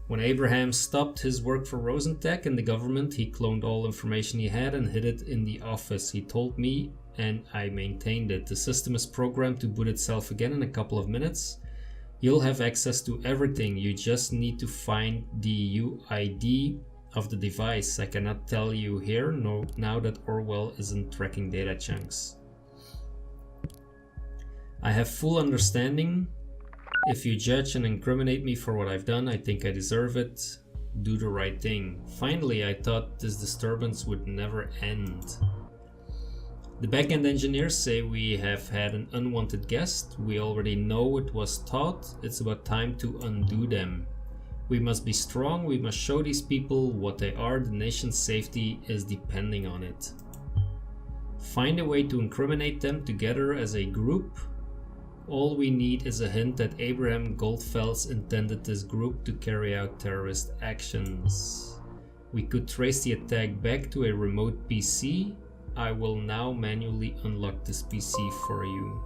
When Abraham stopped his work for Rosentech and the government, he cloned all information he had and hid it in the office. He told me and I maintained it. The system is programmed to boot itself again in a couple of minutes. You'll have access to everything. You just need to find the UID of the device. I cannot tell you here now that Orwell isn't tracking data chunks. I have full understanding. If you judge and incriminate me for what I've done, I think I deserve it. Do the right thing. Finally, I thought this disturbance would never end. The backend engineers say we have had an unwanted guest. We already know it was taught. It's about time to undo them. We must be strong. We must show these people what they are. The nation's safety is depending on it. Find a way to incriminate them together as a group. All we need is a hint that Abraham Goldfels intended this group to carry out terrorist actions. We could trace the attack back to a remote PC. I will now manually unlock this PC for you.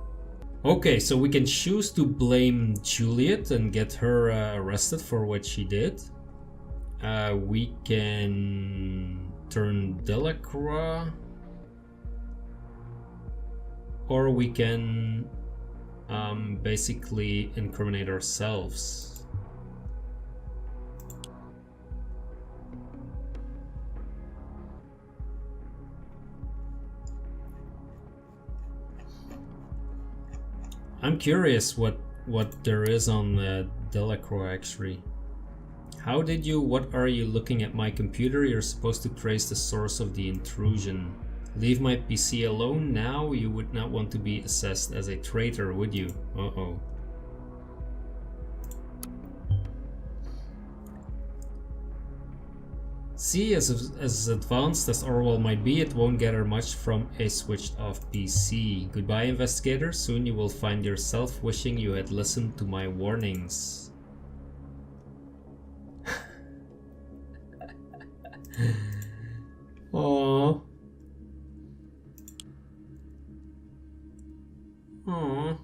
Okay, so we can choose to blame Juliet and get her arrested for what she did. We can turn Delacroix. Or we can basically incriminate ourselves. I'm curious what there is on Delacroix actually. How did you? What are you looking at my computer? You're supposed to trace the source of the intrusion. Leave my PC alone now. You would not want to be assessed as a traitor, would you? Uh-oh. See, as advanced as Orwell might be, it won't gather much from a switched off PC. Goodbye, investigator. Soon you will find yourself wishing you had listened to my warnings. Aww. Aww.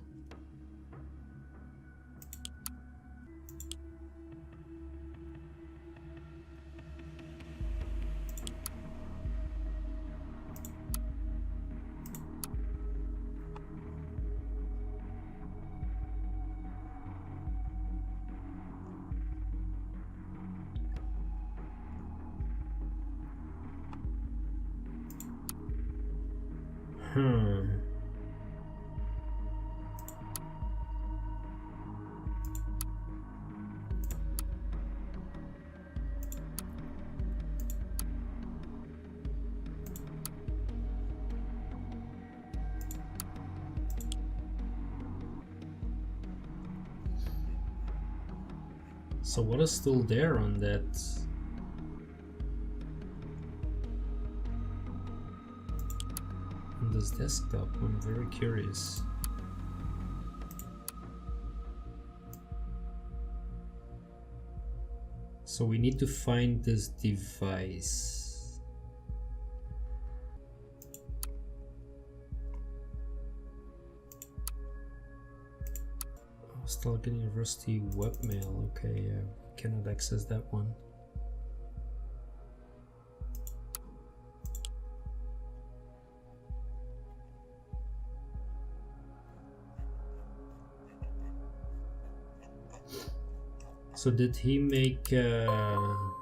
So what is still there on that? On this desktop, I'm very curious. So we need to find this device. Stalking University webmail. Okay, cannot access that one. So did he make... oh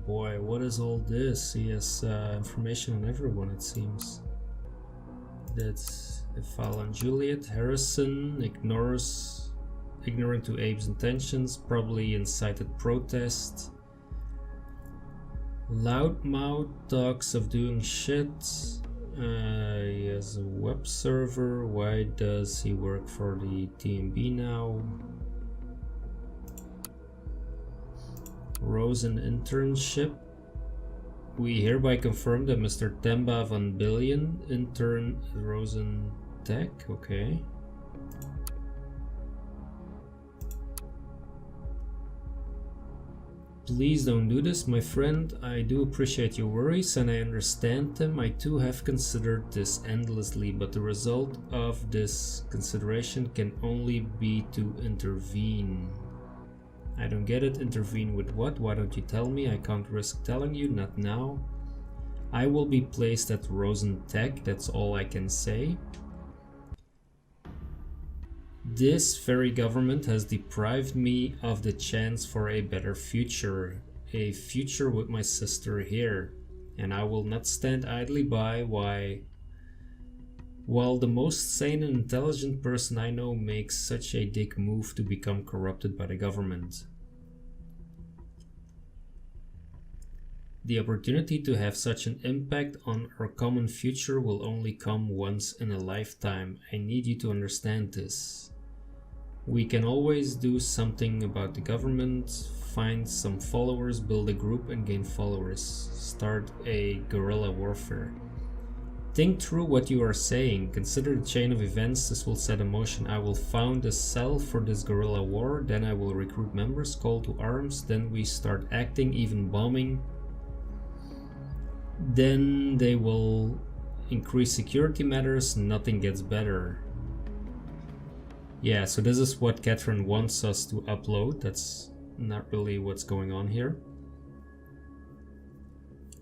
boy, what is all this? He has information on everyone, it seems. That's a file on Juliet. Harrison ignorant to Abe's intentions, probably incited protest. Loudmouth talks of doing shit. He has a web server. Why does he work for the TMB now? Rosen internship. We hereby confirm that Mr. Temba van Billion, intern at Rosen Tech. Okay. Please don't do this, my friend. I do appreciate your worries and I understand them. I too have considered this endlessly, but the result of this consideration can only be to intervene. I don't get it. Intervene with what? Why don't you tell me? I can't risk telling you, not now. I will be placed at Rosen Tech, that's all I can say. This very government has deprived me of the chance for a better future. A future with my sister here. And I will not stand idly by while the most sane and intelligent person I know makes such a dick move to become corrupted by the government. The opportunity to have such an impact on our common future will only come once in a lifetime. I need you to understand this. We can always do something about the government, find some followers, build a group and gain followers. Start a guerrilla warfare. Think through what you are saying. Consider the chain of events this will set in motion. I will found a cell for this guerrilla war, then I will recruit members, call to arms, then we start acting, even bombing. Then they will increase security matters, nothing gets better. Yeah, so this is what Catherine wants us to upload. That's not really what's going on here.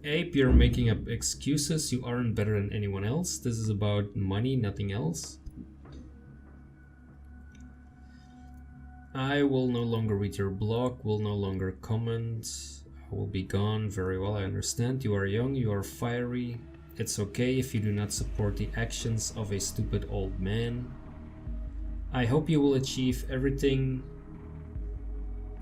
Ape, you're making up excuses. You aren't better than anyone else. This is about money, nothing else. I will no longer read your blog, will no longer comment. I will be gone. Very well, I understand. You are young, you are fiery. It's okay if you do not support the actions of a stupid old man. I hope you will achieve everything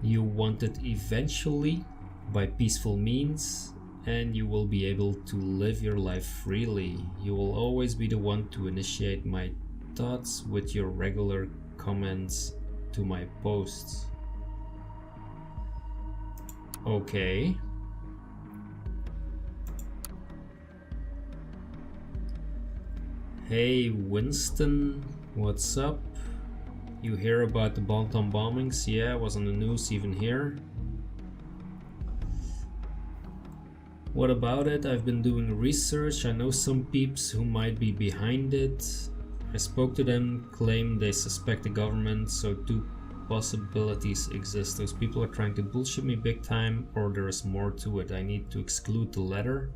you wanted eventually by peaceful means, and you will be able to live your life freely. You will always be the one to initiate my thoughts with your regular comments to my posts. Okay. Hey Winston, what's up? You hear about the Bonton bombings? Yeah, it was on the news even here. What about it? I've been doing research. I know some peeps who might be behind it. I spoke to them, claim they suspect the government, so two possibilities exist. Those people are trying to bullshit me big time, or there is more to it. I need to exclude the latter.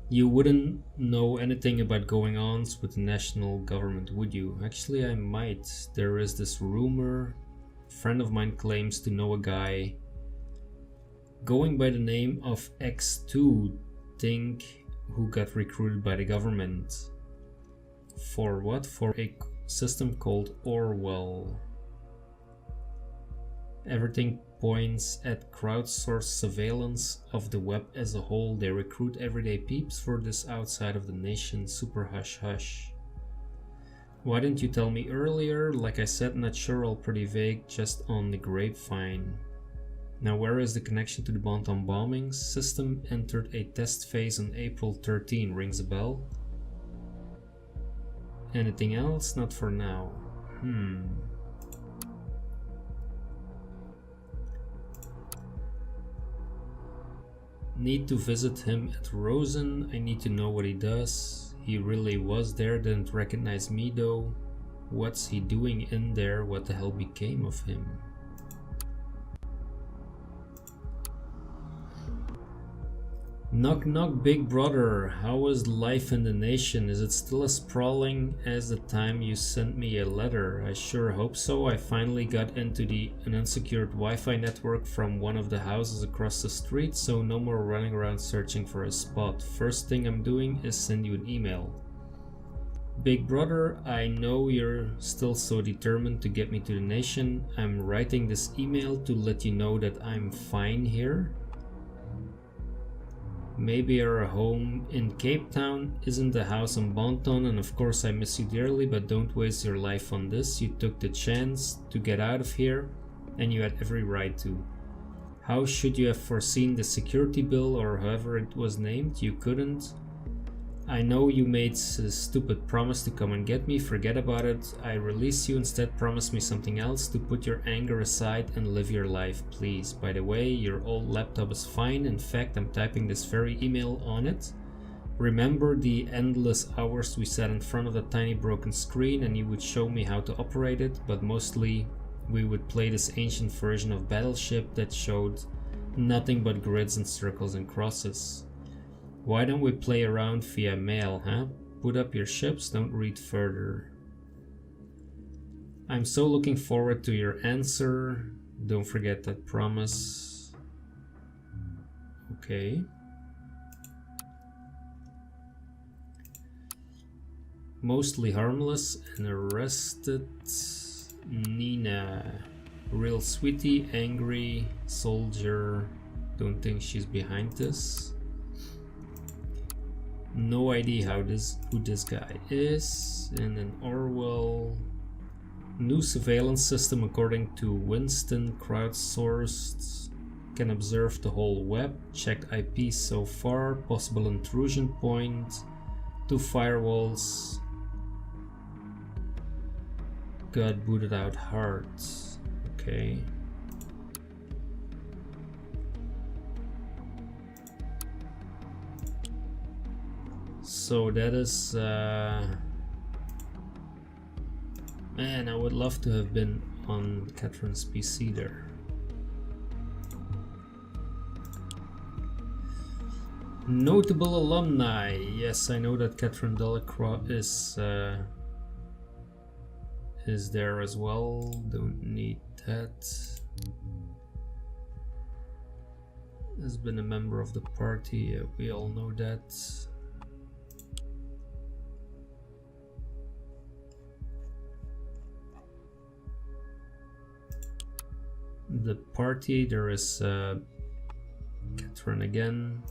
You wouldn't know anything about going on with the national government, would you? Actually, I might. There is this rumor. A friend of mine claims to know a guy going by the name of X2, who got recruited by the government. For what? For a system called Orwell. Everything points at crowdsourced surveillance of the web as a whole. They recruit everyday peeps for this outside of the nation. Super hush hush. Why didn't you tell me earlier? Like I said, not sure, all pretty vague, just on the grapevine. Now where is the connection to the Bonton bombings? System entered a test phase on April 13, rings a bell. Anything else? Not for now. Need to visit him at Rosen. I need to know what he does. He really was there, didn't recognize me though. What's he doing in there? What the hell became of him? Knock knock, big brother. How is life in the nation? Is it still as sprawling as the time you sent me a letter? I sure hope so. I finally got into an unsecured Wi-Fi network from one of the houses across the street, so no more running around searching for a spot. First thing I'm doing is send you an email. Big brother, I know you're still so determined to get me to the nation. I'm writing this email to let you know that I'm fine here. Maybe your home in Cape Town isn't a house in Bonton, and of course I miss you dearly, but don't waste your life on this. You took the chance to get out of here, and you had every right to. How should you have foreseen the security bill, or however it was named? You couldn't. I know you made a stupid promise to come and get me. Forget about it. I release you. Instead, promise me something else, to put your anger aside and live your life, please. By the way, your old laptop is fine. In fact, I'm typing this very email on it. Remember the endless hours we sat in front of the tiny broken screen and you would show me how to operate it, but mostly we would play this ancient version of Battleship that showed nothing but grids and circles and crosses. Why don't we play around via mail, huh? Put up your ships, don't read further. I'm so looking forward to your answer. Don't forget that promise. Okay. Mostly harmless and arrested. Nina. Real sweetie, angry, soldier. Don't think she's behind this. No idea who this guy is. And then Orwell. New surveillance system according to Winston, crowdsourced. Can observe the whole web. Checked IP so far. Possible intrusion point. 2 firewalls. Got booted out hard. Okay. So that is man, I would love to have been on Catherine's PC there. Notable alumni. Yes, I know that Catherine Delacroix is there as well. Don't need that. Has been a member of the party. We all know that. The party, there is Catherine again.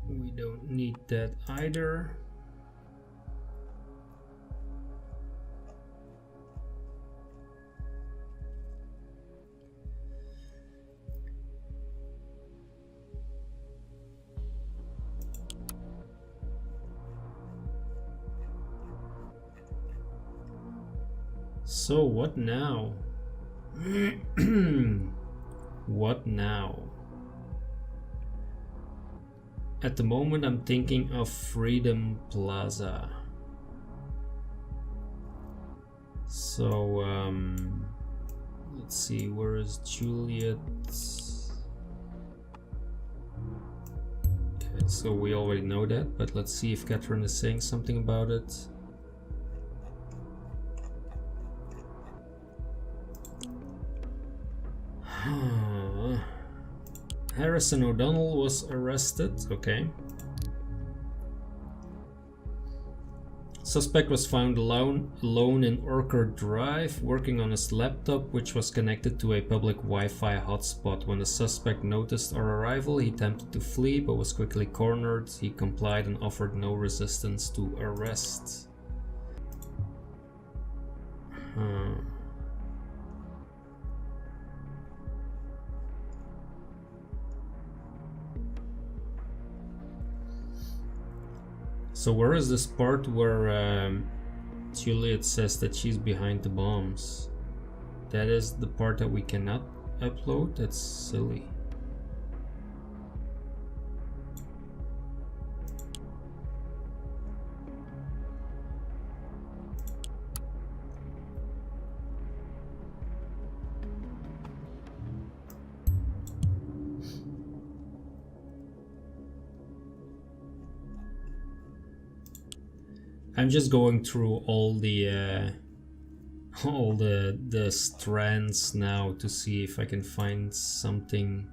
We don't need that either. So what now? What now? At the moment I'm thinking of Freedom Plaza. So let's see, where is Juliet? Okay, so we already know that, but let's see if Catherine is saying something about it. Harrison O'Donnell was arrested. Okay. Suspect was found alone in Orchard Drive, working on his laptop, which was connected to a public Wi-Fi hotspot. When the suspect noticed our arrival, he attempted to flee, but was quickly cornered. He complied and offered no resistance to arrest. So where is this part where Juliet says that she's behind the bombs? That is the part that we cannot upload? That's silly. I'm just going through all the strands now to see if I can find something.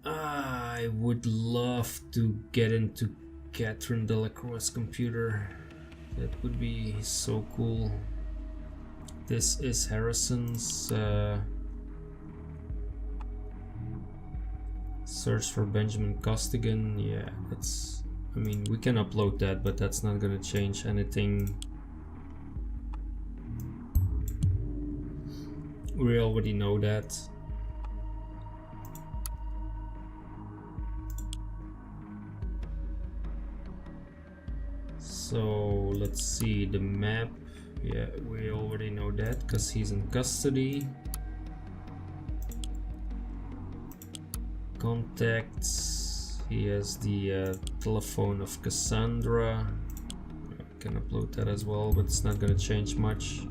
I would love to get into Catherine Delacroix's computer. That would be so cool. This is Harrison's search for Benjamin Costigan. Yeah, that's... I mean, we can upload that, but that's not gonna change anything. We already know that. So let's see the map. Yeah, we already know that because he's in custody. Contacts. He has the telephone of Cassandra. I can upload that as well, but it's not gonna change much.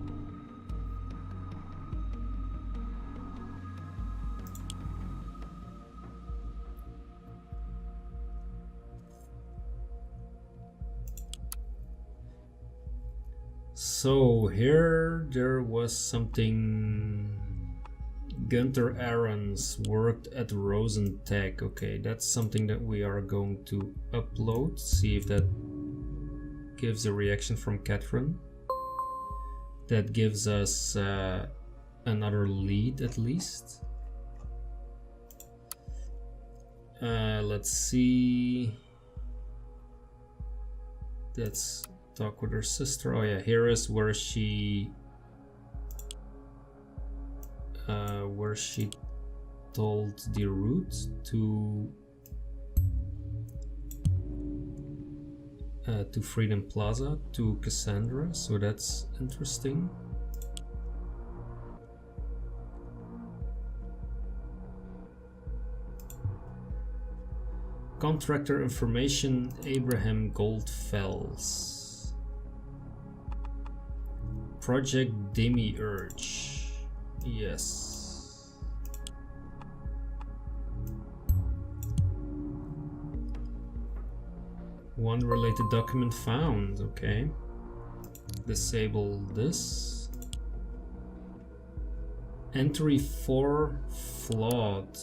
So here there was something. Gunther Ahrens worked at Rosentech. Okay, that's something that we are going to upload. See if that gives a reaction from Catherine. That gives us another lead at least. Let's see. Let's talk with her sister. Oh yeah, here is where she told the route to Freedom Plaza to Cassandra, so that's interesting. Contractor information, Abraham Goldfels. Project Demiurge. Yes. One related document found. Okay. Disable this. Entry 4 flawed.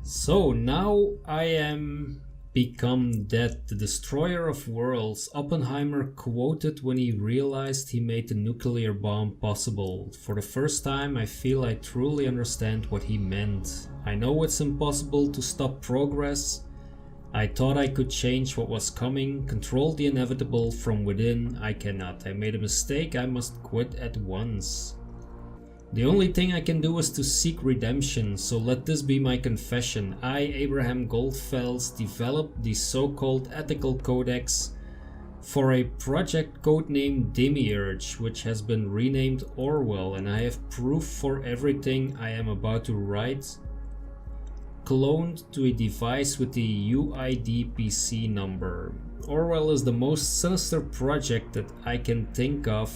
So now I am become dead, the destroyer of worlds. Oppenheimer quoted when he realized he made the nuclear bomb possible. For the first time I feel I truly understand what he meant. I know it's impossible to stop progress. I thought I could change what was coming, control the inevitable from within. I cannot. I made a mistake. I must quit at once. The only thing I can do is to seek redemption, so let this be my confession. I, Abraham Goldfels, developed the so-called ethical codex for a project codenamed Demiurge, which has been renamed Orwell, and I have proof for everything I am about to write, cloned to a device with the UID-PC number. Orwell is the most sinister project that I can think of.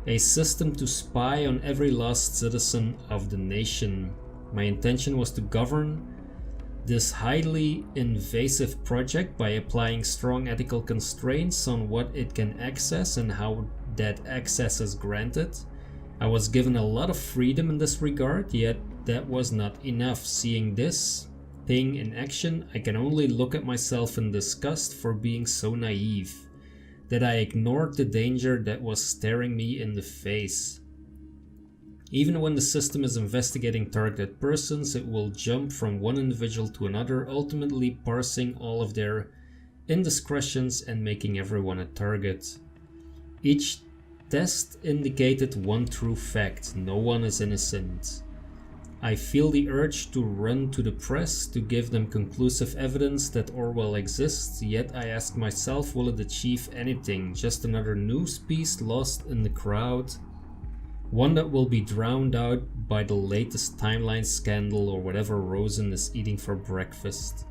A system to spy on every lost citizen of the nation. My intention was to govern this highly invasive project by applying strong ethical constraints on what it can access and how that access is granted. I was given a lot of freedom in this regard, yet that was not enough. Seeing this thing in action, I can only look at myself in disgust for being so naive, that I ignored the danger that was staring me in the face. Even when the system is investigating targeted persons, it will jump from one individual to another, ultimately parsing all of their indiscretions and making everyone a target. Each test indicated one true fact: no one is innocent. I feel the urge to run to the press to give them conclusive evidence that Orwell exists, yet I ask myself, will it achieve anything? Just another news piece lost in the crowd? One that will be drowned out by the latest timeline scandal or whatever Rosen is eating for breakfast.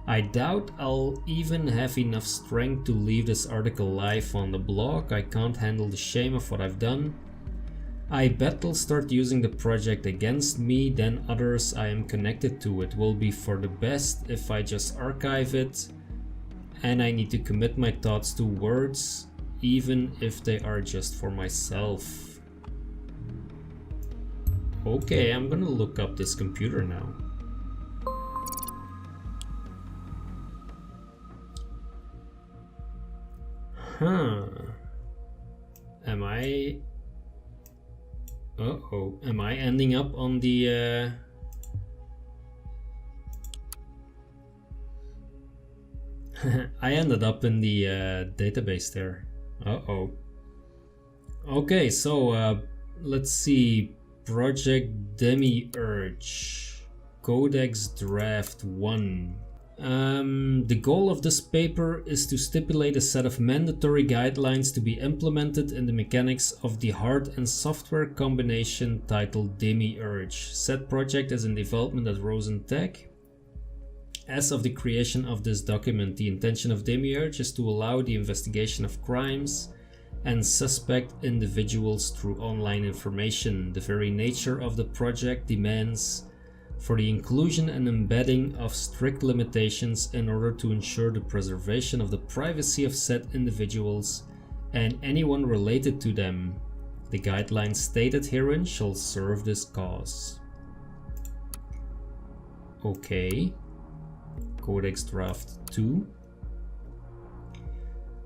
I doubt I'll even have enough strength to leave this article live on the blog. I can't handle the shame of what I've done. I bet they'll start using the project against me, then others I am connected to. It will be for the best if I just archive it, and I need to commit my thoughts to words, even if they are just for myself. Okay, I'm gonna look up this computer now. Am I... Uh-oh. Am I ending up on the... I ended up in the database there. Uh-oh. Okay, so let's see. Project Demiurge. Codex Draft 1. The goal of this paper is to stipulate a set of mandatory guidelines to be implemented in the mechanics of the hard and software combination titled Demiurge. Said project is in development at Rosen Tech. As of the creation of this document, the intention of Demiurge is to allow the investigation of crimes and suspect individuals through online information. The very nature of the project demands for the inclusion and embedding of strict limitations in order to ensure the preservation of the privacy of said individuals and anyone related to them. The guidelines stated herein shall serve this cause. Okay. Codex Draft 2.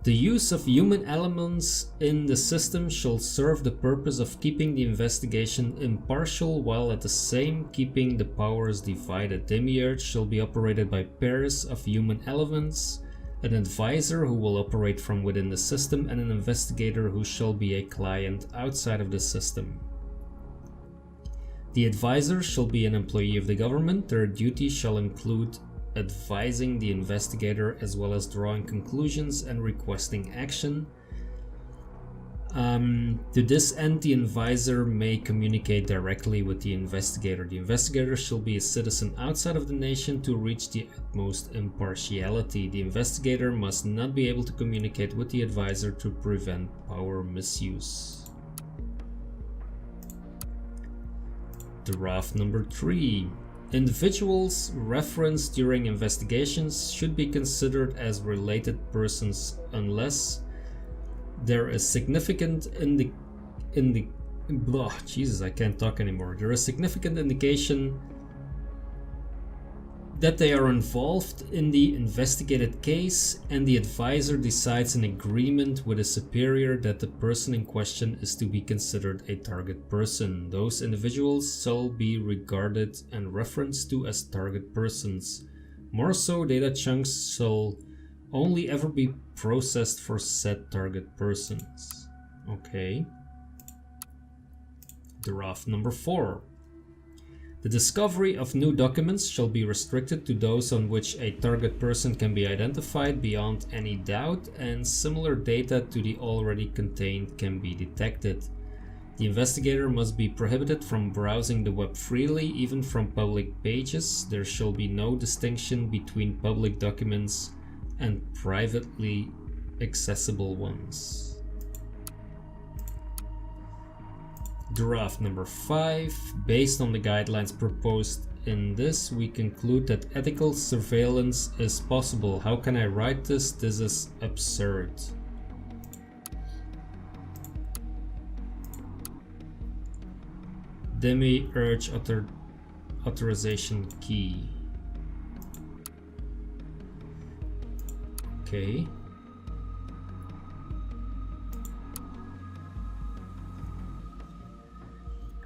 The use of human elements in the system shall serve the purpose of keeping the investigation impartial while at the same keeping the powers divided. Demiurge shall be operated by pairs of human elements, an advisor who will operate from within the system, and an investigator who shall be a client outside of the system. The advisor shall be an employee of the government. Their duties shall include advising the investigator as well as drawing conclusions and requesting action. To this end, the advisor may communicate directly with the investigator. The investigator shall be a citizen outside of the nation to reach the utmost impartiality. The investigator must not be able to communicate with the advisor to prevent power misuse. Draft number 3. Individuals referenced during investigations should be considered as related persons unless there is significant I can't talk anymore. There is significant indication that they are involved in the investigated case and the advisor decides in agreement with a superior that the person in question is to be considered a target person. Those individuals shall be regarded and referenced to as target persons. More so, data chunks shall only ever be processed for said target persons. Okay. Draft number 4. The discovery of new documents shall be restricted to those on which a target person can be identified beyond any doubt, and similar data to the already contained can be detected. The investigator must be prohibited from browsing the web freely, even from public pages. There shall be no distinction between public documents and privately accessible ones. Draft number 5. Based on the guidelines proposed in this, we conclude that ethical surveillance is possible. How can I write this? This is absurd. Demiurge authorization key. Okay.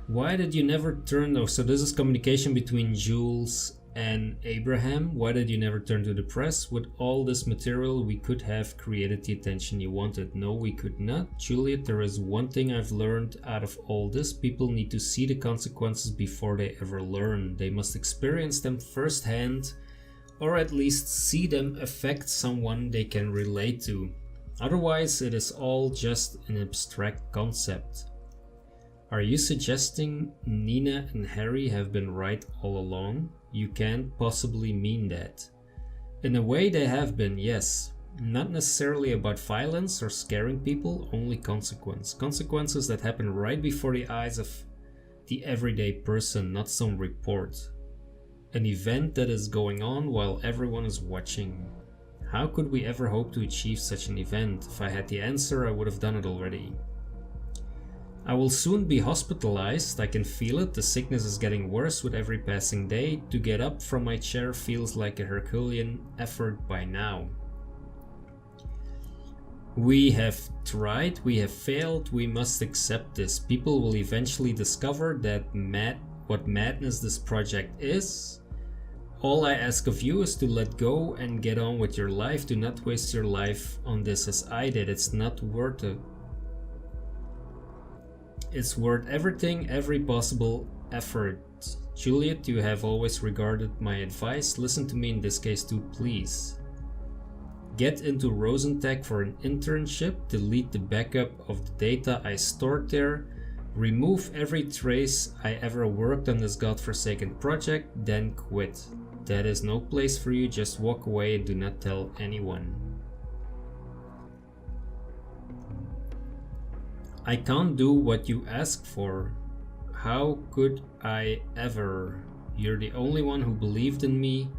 Why did you never turn... Oh, so this is communication between Jules and Abraham. Why did you never turn to the press? With all this material, we could have created the attention you wanted. No, we could not. Juliet, there is one thing I've learned out of all this. People need to see the consequences before they ever learn. They must experience them firsthand, or at least see them affect someone they can relate to. Otherwise, it is all just an abstract concept. Are you suggesting Nina and Harry have been right all along? You can't possibly mean that. In a way they have been, yes. Not necessarily about violence or scaring people, only consequence. Consequences that happen right before the eyes of the everyday person, not some report. An event that is going on while everyone is watching. How could we ever hope to achieve such an event? If I had the answer, I would have done it already. I will soon be hospitalized, I can feel it, the sickness is getting worse with every passing day. To get up from my chair feels like a Herculean effort by now. We have tried, we have failed, we must accept this. People will eventually discover that what madness this project is. All I ask of you is to let go and get on with your life. Do not waste your life on this as I did, it's not worth it. It's worth everything, every possible effort. Juliet, you have always regarded my advice. Listen to me in this case too, please. Get into Rosentech for an internship. Delete the backup of the data I stored there. Remove every trace I ever worked on this godforsaken project. Then quit. That is no place for you. Just walk away and do not tell anyone. I can't do what you ask for. How could I ever? You're the only one who believed in me.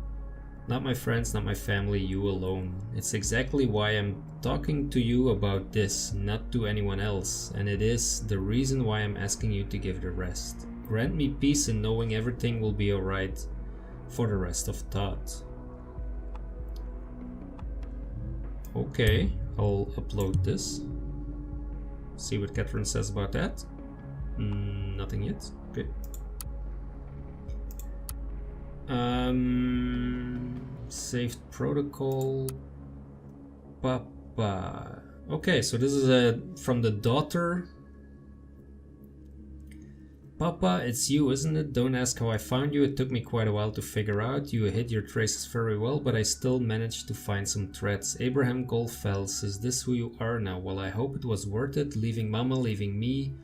Not my friends, not my family, you alone. It's exactly why I'm talking to you about this, not to anyone else. And it is the reason why I'm asking you to give it a rest. Grant me peace in knowing everything will be alright for the rest of thought. Okay, I'll upload this. See what Catherine says about that. Nothing yet. Okay. Saved protocol. Papa. Okay, so this is from the daughter. Papa, it's you, isn't it? Don't ask how I found you. It took me quite a while to figure out. You hid your traces very well, but I still managed to find some threads. Abraham Goldfels, is this who you are now? Well, I hope it was worth it. Leaving Mama, leaving me.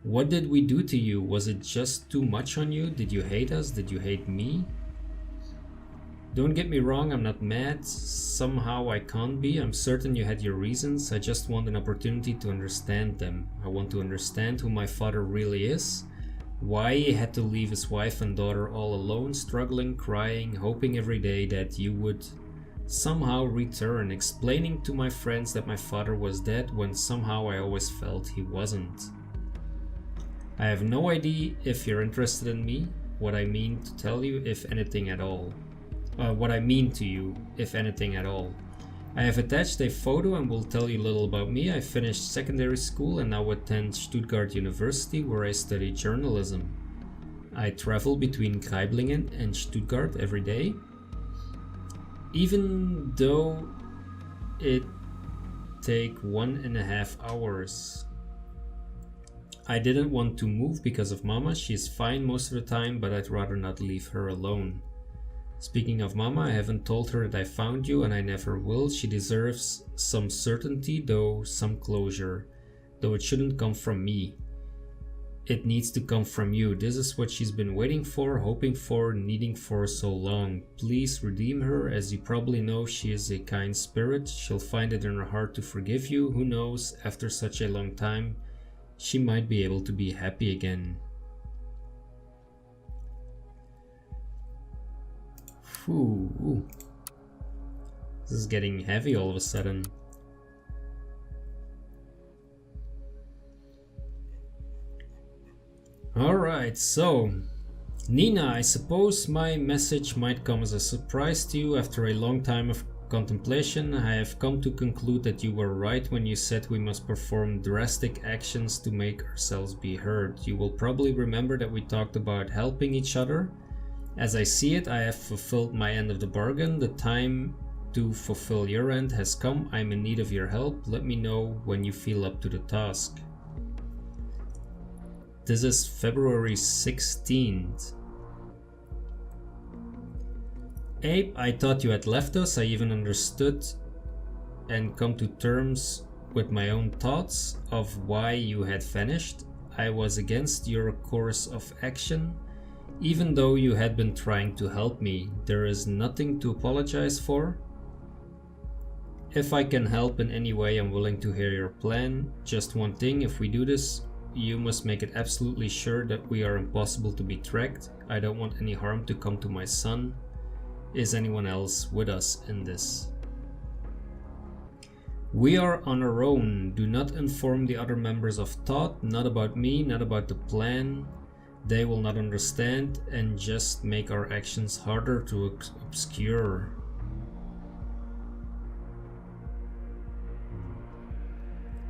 What did we do to you? Was it just too much on you? Did you hate us? Did you hate me? Don't get me wrong, I'm not mad. Somehow I can't be. I'm certain you had your reasons. I just want an opportunity to understand them. I want to understand who my father really is. Why he had to leave his wife and daughter all alone, struggling, crying, hoping every day that you would somehow return, explaining to my friends that my father was dead when somehow I always felt he wasn't. I have no idea if you're interested in me, what I mean to tell you, if anything at all. What I mean to you, if anything at all. I have attached a photo and will tell you a little about me. I finished secondary school and now attend Stuttgart University where I study journalism. I travel between Greiblingen and Stuttgart every day. Even though it take 1.5 hours. I didn't want to move because of Mama. She is fine most of the time, but I'd rather not leave her alone. Speaking of Mama, I haven't told her that I found you and I never will. She deserves some certainty, though, some closure. Though it shouldn't come from me. It needs to come from you. This is what she's been waiting for, hoping for, needing for so long. Please redeem her. As you probably know, she is a kind spirit. She'll find it in her heart to forgive you. Who knows, after such a long time, she might be able to be happy again. Ooh. This is getting heavy all of a sudden. Alright, so Nina, I suppose my message might come as a surprise to you. After a long time of contemplation, I have come to conclude that you were right when you said we must perform drastic actions to make ourselves be heard. You will probably remember that we talked about helping each other. As I see it, I have fulfilled my end of the bargain. The time to fulfill your end has come. I'm in need of your help. Let me know when you feel up to the task. This is February 16th. Abe, I thought you had left us. I even understood and come to terms with my own thoughts of why you had vanished. I was against your course of action, even though you had been trying to help me. There is nothing to apologize for. If I can help in any way, I'm willing to hear your plan. Just one thing, if we do this, you must make it absolutely sure that we are impossible to be tracked. I don't want any harm to come to my son. Is anyone else with us in this? We are on our own. Do not inform the other members of Thought, not about me, not about the plan. They will not understand and just make our actions harder to obscure.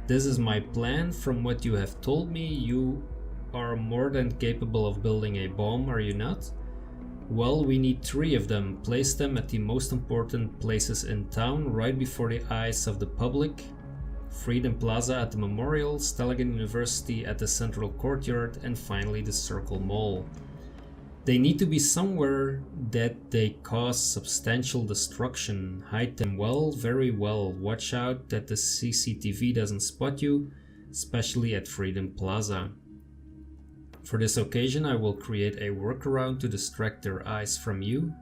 This is my plan. From what you have told me, you are more than capable of building a bomb, are you not? Well, we need 3 of them. Place them at the most important places in town, right before the eyes of the public. Freedom Plaza at the Memorial, Stalagan University at the Central Courtyard, and finally the Circle Mall. They need to be somewhere that they cause substantial destruction. Hide them well, very well. Watch out that the CCTV doesn't spot you, especially at Freedom Plaza. For this occasion, I will create a workaround to distract their eyes from you.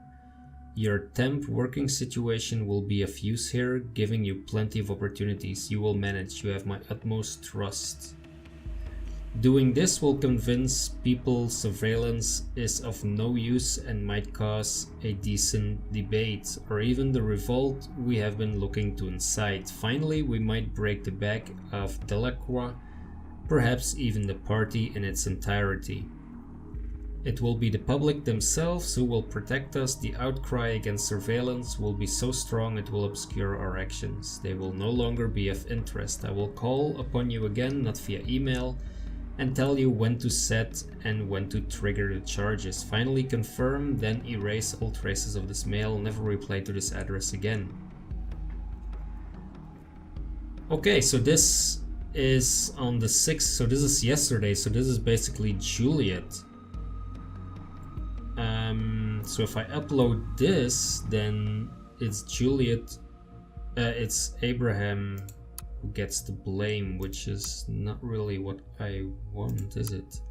Your temp working situation will be of use here, giving you plenty of opportunities. You will manage. You have my utmost trust. Doing this will convince people surveillance is of no use and might cause a decent debate, or even the revolt we have been looking to incite. Finally, we might break the back of Delacroix, perhaps even the party in its entirety. It will be the public themselves who will protect us. The outcry against surveillance will be so strong it will obscure our actions. They will no longer be of interest. I will call upon you again, not via email, and tell you when to set and when to trigger the charges. Finally confirm, then erase all traces of this mail. Never reply to this address again. Okay, so this is on the 6th, so this is yesterday, so this is basically Juliet. So if I upload this, then it's Juliet, it's Abraham who gets the blame, which is not really what I want, is it?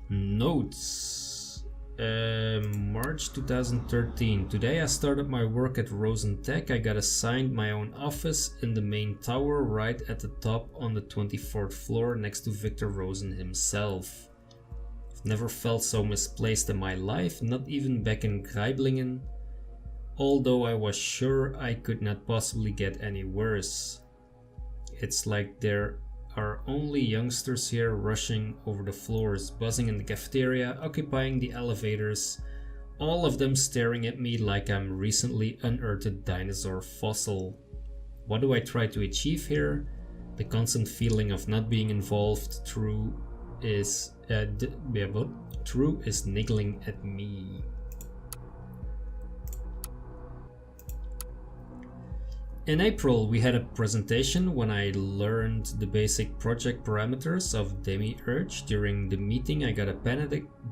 Notes. March 2013. Today I started my work at Rosen Tech. I got assigned my own office in the main tower right at the top on the 24th floor next to Victor Rosen himself. I've never felt so misplaced in my life, not even back in Greiblingen, although I was sure I could not possibly get any worse. It's like there are only youngsters here rushing over the floors, buzzing in the cafeteria, occupying the elevators, all of them staring at me like I'm a recently unearthed dinosaur fossil. What do I try to achieve here? The constant feeling of not being involved. True is niggling at me. In April, we had a presentation when I learned the basic project parameters of Demiurge. During the meeting, I got a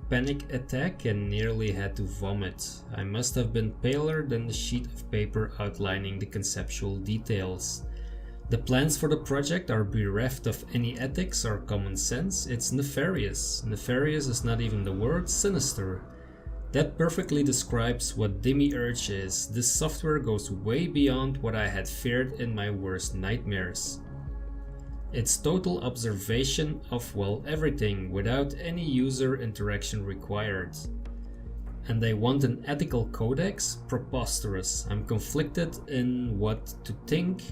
panic attack and nearly had to vomit. I must have been paler than the sheet of paper outlining the conceptual details. The plans for the project are bereft of any ethics or common sense. It's nefarious. Nefarious is not even the word, sinister. That perfectly describes what Demiurge is. This software goes way beyond what I had feared in my worst nightmares. It's total observation of, well, everything, without any user interaction required. And they want an ethical codex? Preposterous. I'm conflicted in what to think,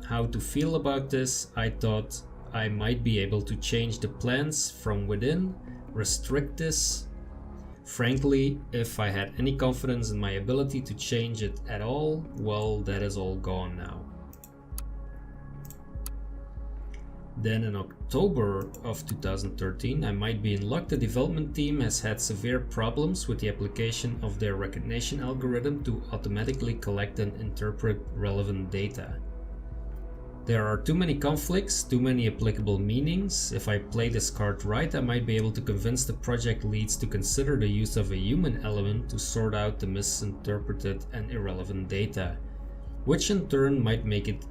how to feel about this. I thought I might be able to change the plans from within, restrict this. Frankly, if I had any confidence in my ability to change it at all, well, that is all gone now. Then in October of 2013, I might be in luck. The development team has had severe problems with the application of their recognition algorithm to automatically collect and interpret relevant data. There are too many conflicts, too many applicable meanings. If I play this card right, I might be able to convince the project leads to consider the use of a human element to sort out the misinterpreted and irrelevant data, which in turn might make it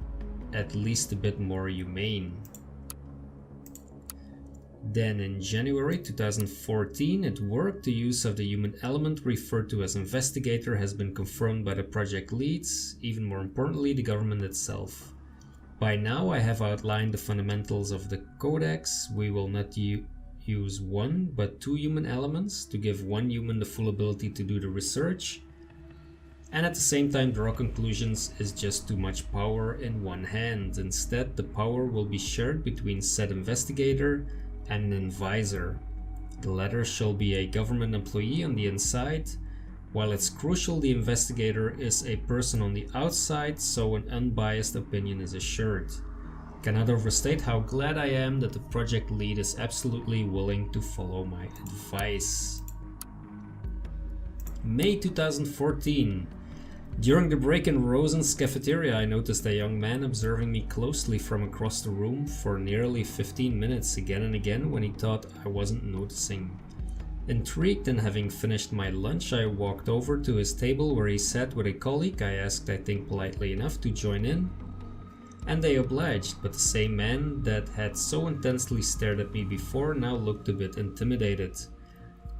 at least a bit more humane. Then in January 2014, it worked. The use of the human element, referred to as investigator, has been confirmed by the project leads, even more importantly, the government itself. By now I have outlined the fundamentals of the codex. We will not use one, but two human elements to give one human the full ability to do the research. And at the same time draw conclusions is just too much power in one hand. Instead, the power will be shared between said investigator and an advisor. The latter shall be a government employee on the inside. While it's crucial the investigator is a person on the outside, so an unbiased opinion is assured. Cannot overstate how glad I am that the project lead is absolutely willing to follow my advice. May 2014. During the break in Rosen's cafeteria, I noticed a young man observing me closely from across the room for nearly 15 minutes again and again when he thought I wasn't noticing. Intrigued and having finished my lunch, I walked over to his table where he sat with a colleague. I asked, I think politely enough, to join in, and they obliged, but the same man that had so intensely stared at me before now looked a bit intimidated.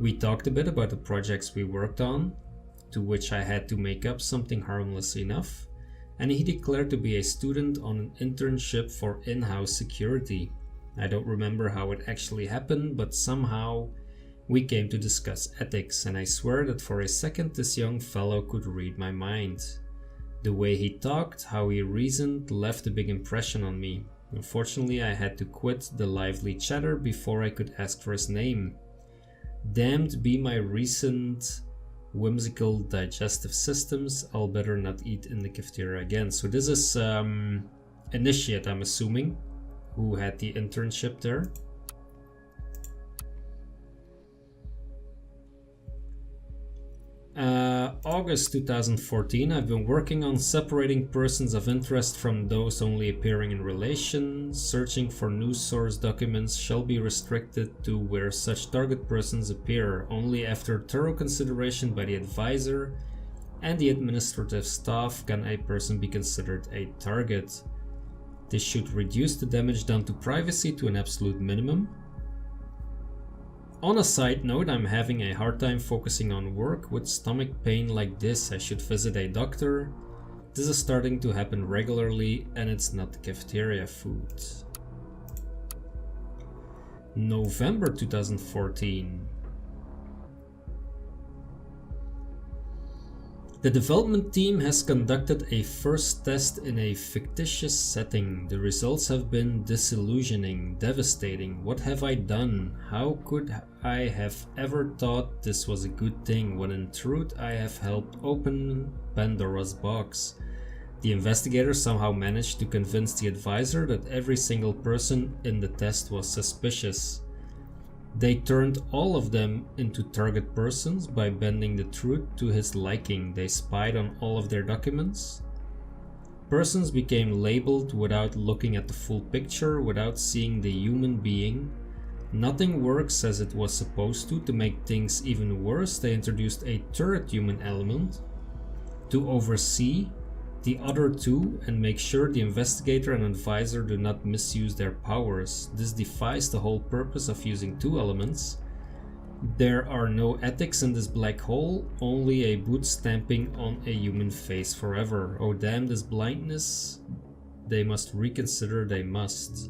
We talked a bit about the projects we worked on, to which I had to make up something harmless enough, and he declared to be a student on an internship for in-house security. I don't remember how it actually happened, but somehow we came to discuss ethics, and I swear that for a second this young fellow could read my mind. The way he talked, how he reasoned, left a big impression on me. Unfortunately, I had to quit the lively chatter before I could ask for his name. Damned be my recent whimsical digestive systems. I'll better not eat in the cafeteria again. So this is Initiate, I'm assuming, who had the internship there. August 2014, I've been working on separating persons of interest from those only appearing in relation. Searching for news source documents shall be restricted to where such target persons appear. Only after thorough consideration by the advisor and the administrative staff can a person be considered a target. This should reduce the damage done to privacy to an absolute minimum. On a side note, I'm having a hard time focusing on work with stomach pain like this. I should visit a doctor. This is starting to happen regularly and it's not the cafeteria food. November 2014. The development team has conducted a first test in a fictitious setting. The results have been disillusioning, devastating. What have I done? How could I have ever thought this was a good thing when in truth I have helped open Pandora's box? The investigator somehow managed to convince the advisor that every single person in the test was suspicious. They turned all of them into target persons by bending the truth to his liking. They spied on all of their documents. Persons became labeled without looking at the full picture, without seeing the human being. Nothing works as it was supposed to make things even worse, they introduced a third human element to oversee the other two and make sure the investigator and advisor do not misuse their powers. This defies the whole purpose of using two elements. There are no ethics in this black hole, only a boot stamping on a human face forever. Oh damn this blindness. They must reconsider, they must.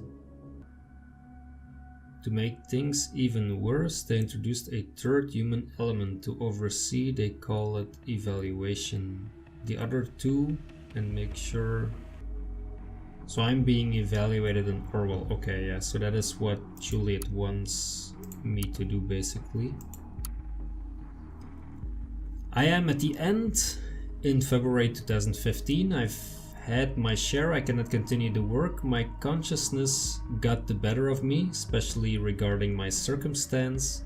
To make things even worse, they introduced a third human element to oversee, they call it evaluation. The other two and make sure So I'm being evaluated in Orwell. Okay, yeah, so that is what Juliet wants me to do, basically. I am at the end in February 2015. I've had my share. I cannot continue the work. My consciousness got the better of me, especially regarding my circumstance.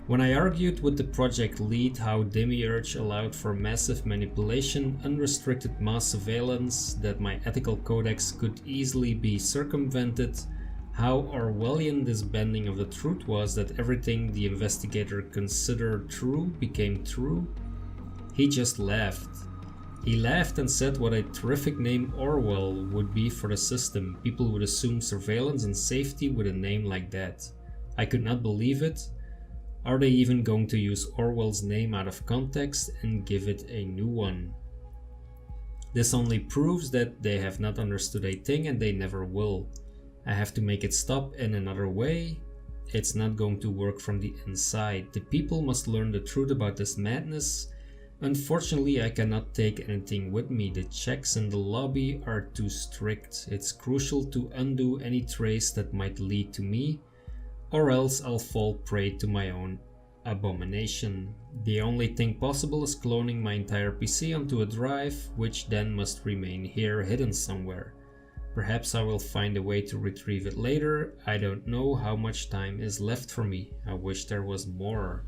When I argued with the project lead how Demiurge allowed for massive manipulation, unrestricted mass surveillance, that my ethical codex could easily be circumvented, how Orwellian this bending of the truth was that everything the investigator considered true became true, he just laughed. He laughed and said what a terrific name Orwell would be for the system. People would assume surveillance and safety with a name like that. I could not believe it. Are they even going to use Orwell's name out of context and give it a new one? This only proves that they have not understood a thing and they never will. I have to make it stop in another way. It's not going to work from the inside. The people must learn the truth about this madness. Unfortunately, I cannot take anything with me. The checks in the lobby are too strict. It's crucial to undo any trace that might lead to me, or else I'll fall prey to my own abomination. The only thing possible is cloning my entire PC onto a drive, which then must remain here hidden somewhere. Perhaps I will find a way to retrieve it later. I don't know how much time is left for me. I wish there was more.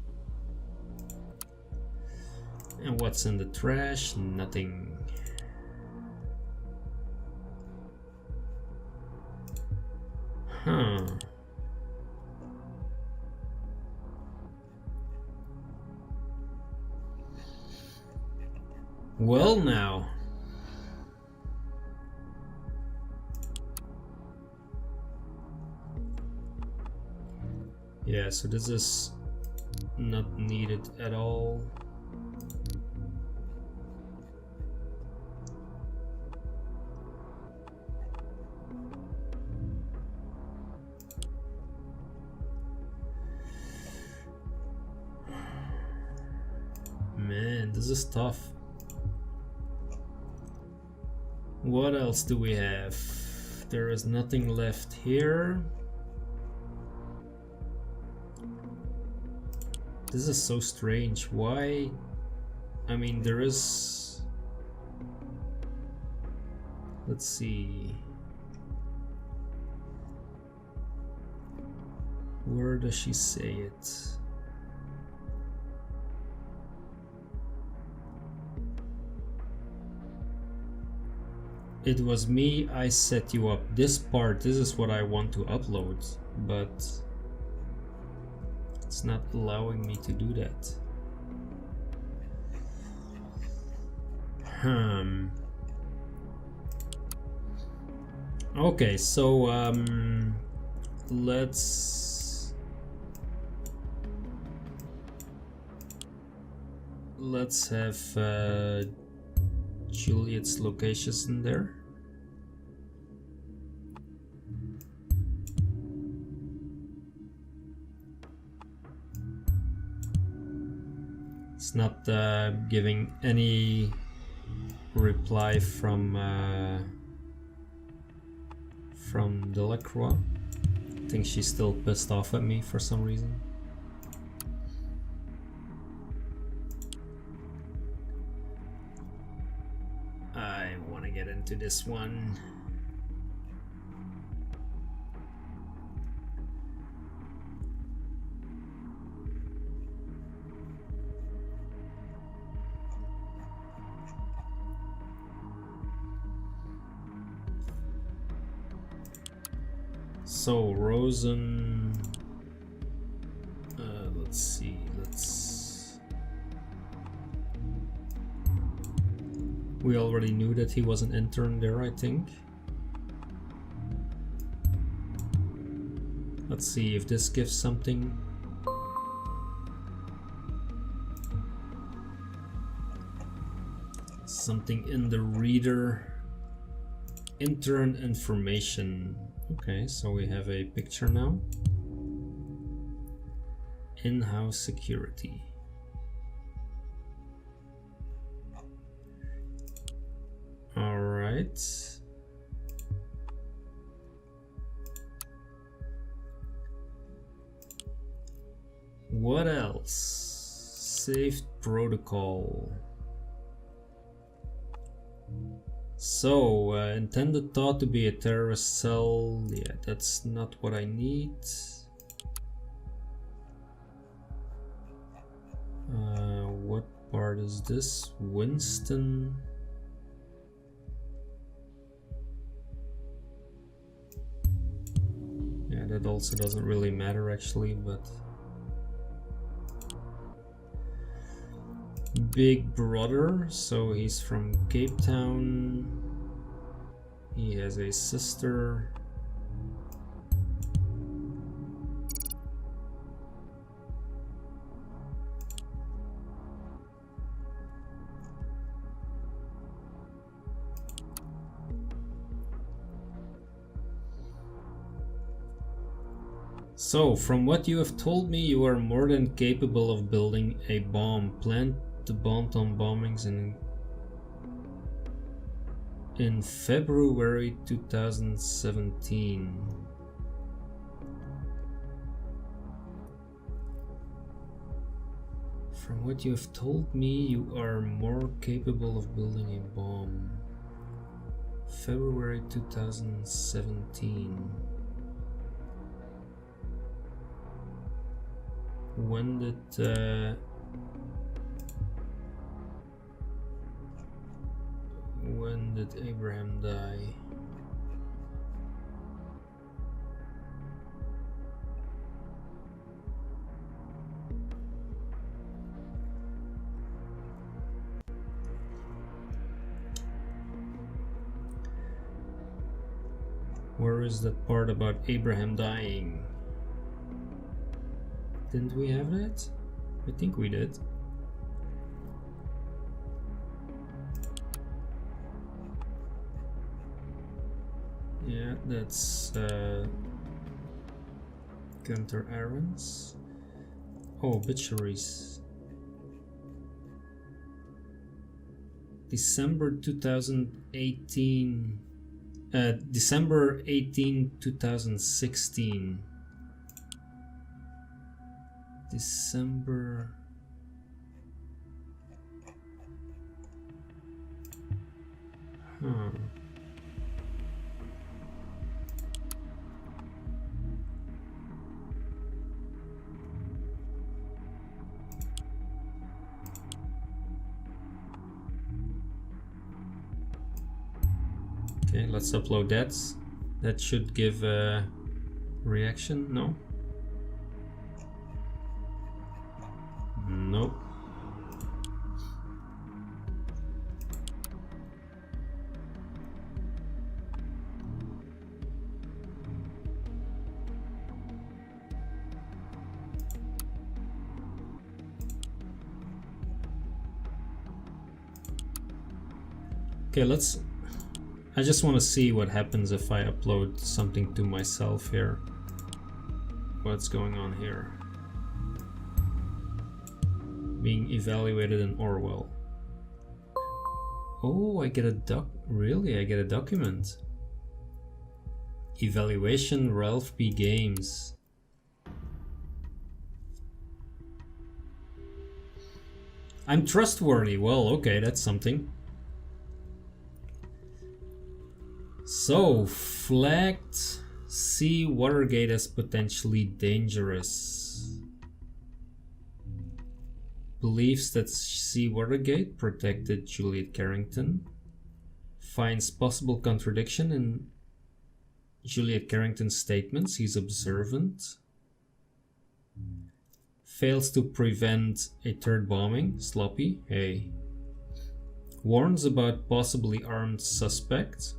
And what's in the trash? Nothing. Huh. Well now. Yeah, so this is not needed at all. Man, this is tough. What else do we have? There is nothing left here. This is so strange. Why? I mean, there is... Let's see. Where does she say it? It was me, I set you up. This part, this is what I want to upload, but it's not allowing me to do that. Okay, so let's have Juliet's locations in there. It's not giving any reply from Delacroix. I think she's still pissed off at me for some reason. I want to get into this one. So Rosen, let's see, we already knew that he was an intern there, I think. Let's see if this gives something. Something in the reader. Intern information. Okay, so we have a picture now. In-house security. All right. What else? Saved protocol. So, intended thought to be a terrorist cell. Yeah, that's not what I need. What part is this? Winston. Yeah, that also doesn't really matter actually, but Big Brother, so he's from Cape Town. He has a sister. So, from what you have told me, you are more than capable of building a bomb. Plant the Bonton bombings in February 2017. From what you have told me, you are more capable of building a bomb. February 2017. When did Abraham die? Where is that part about Abraham dying? Didn't we have that? I think we did. Yeah, that's Gunter Ahrens. Oh, obituaries. December 2018. December 18, 2016. December. Huh. Okay, let's upload that. That should give a reaction. No? Nope. Okay, let's... I just want to see what happens if I upload something to myself here. What's going on here? Being evaluated in Orwell. Oh, I get a really? I get a document. Evaluation RPGames. I'm trustworthy. Well, okay, that's something. So, flagged. See Watergate as potentially dangerous. Believes that C. Watergate protected Juliet Carrington. Finds possible contradiction in Juliet Carrington's statements. He's observant. Fails to prevent a third bombing. Sloppy. Hey. Warns about possibly armed suspect.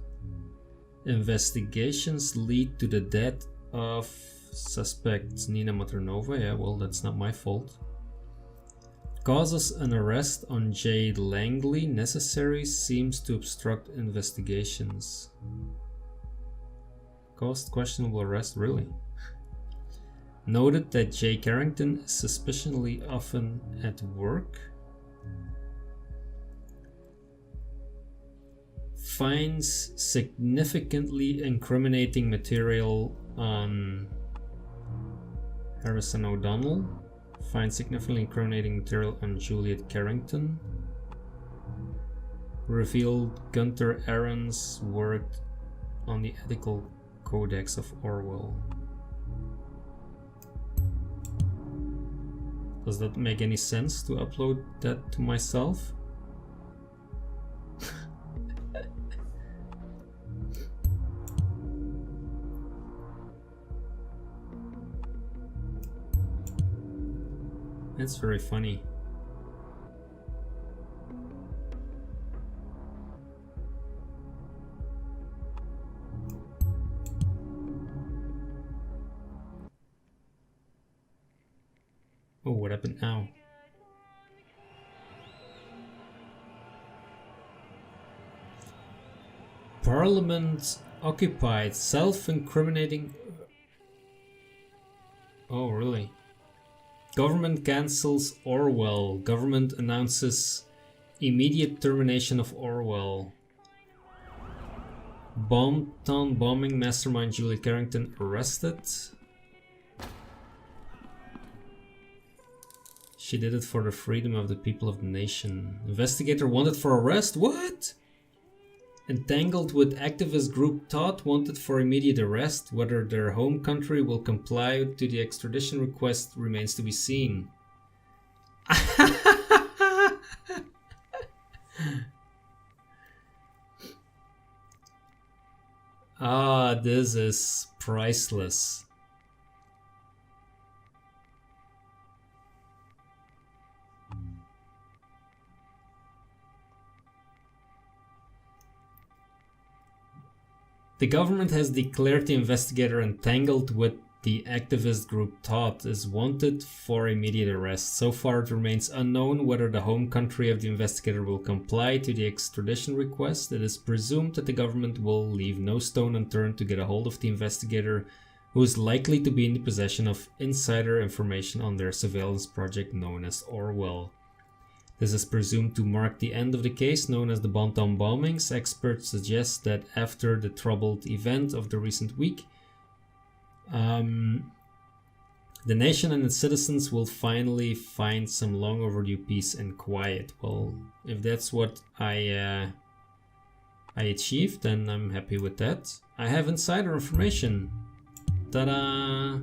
Investigations lead to the death of suspect Nina Maternova. Yeah, well, that's not my fault. Causes an arrest on Jade Langley necessary, seems to obstruct investigations. Caused questionable arrest, really? Noted that Jay Carrington is suspiciously often at work. Finds significantly incriminating material on Harrison O'Donnell. Find significantly incriminating material on Juliet Carrington. Revealed Gunther Aaron's worked on the ethical codex of Orwell. Does that make any sense to upload that to myself? It's very funny. Oh, what happened now? Parliament occupied, self-incriminating. Oh, really? Government cancels Orwell. Government announces immediate termination of Orwell. Town bombing mastermind Juliet Carrington arrested. She did it for the freedom of the people of the nation. Investigator wanted for arrest? What? Entangled with activist group Todd wanted for immediate arrest. Whether their home country will comply to the extradition request remains to be seen. Ah, this is priceless. The government has declared the investigator entangled with the activist group Todd is wanted for immediate arrest. So far it remains unknown whether the home country of the investigator will comply to the extradition request. It is presumed that the government will leave no stone unturned to get a hold of the investigator, who is likely to be in the possession of insider information on their surveillance project known as Orwell. This is presumed to mark the end of the case known as the Bonton bombings. Experts suggest that after the troubled event of the recent week, the nation and its citizens will finally find some long overdue peace and quiet. Well, if that's what I achieved, then I'm happy with that. I have insider information. Ta-da!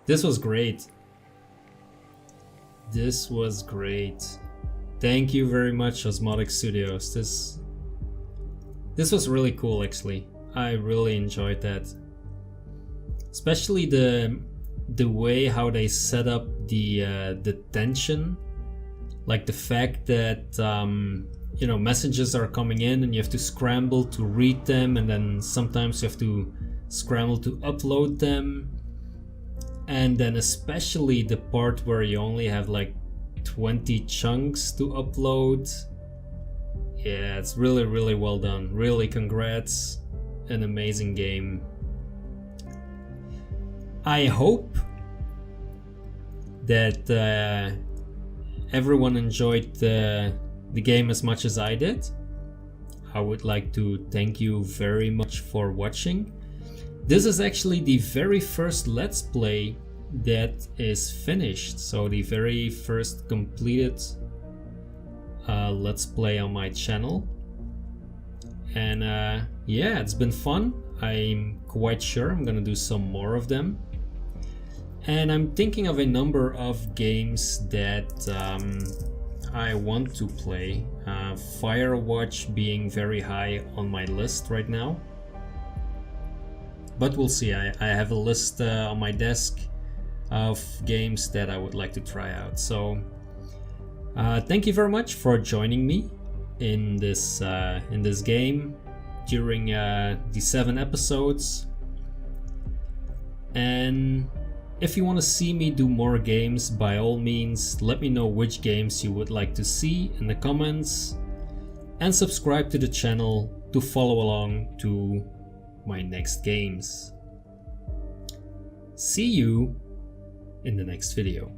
This was great. This was great. Thank you very much, Osmotic Studios. This was really cool, actually. I really enjoyed that. Especially the way how they set up the tension, like the fact that you know, messages are coming in and you have to scramble to read them, and then sometimes you have to scramble to upload them. And then especially the part where you only have like 20 chunks to upload. Yeah, it's really, really well done. Really, congrats. An amazing game. I hope that everyone enjoyed the game as much as I did. I would like to thank you very much for watching. This is actually the very first Let's Play that is finished. So the very first completed Let's Play on my channel. And yeah, it's been fun. I'm quite sure I'm gonna do some more of them. And I'm thinking of a number of games that I want to play. Firewatch being very high on my list right now. But we'll see. I have a list on my desk of games that I would like to try out. So thank you very much for joining me in this game during the 7 episodes. And if you want to see me do more games, by all means, let me know which games you would like to see in the comments, and subscribe to the channel to follow along to my next games. See you in the next video.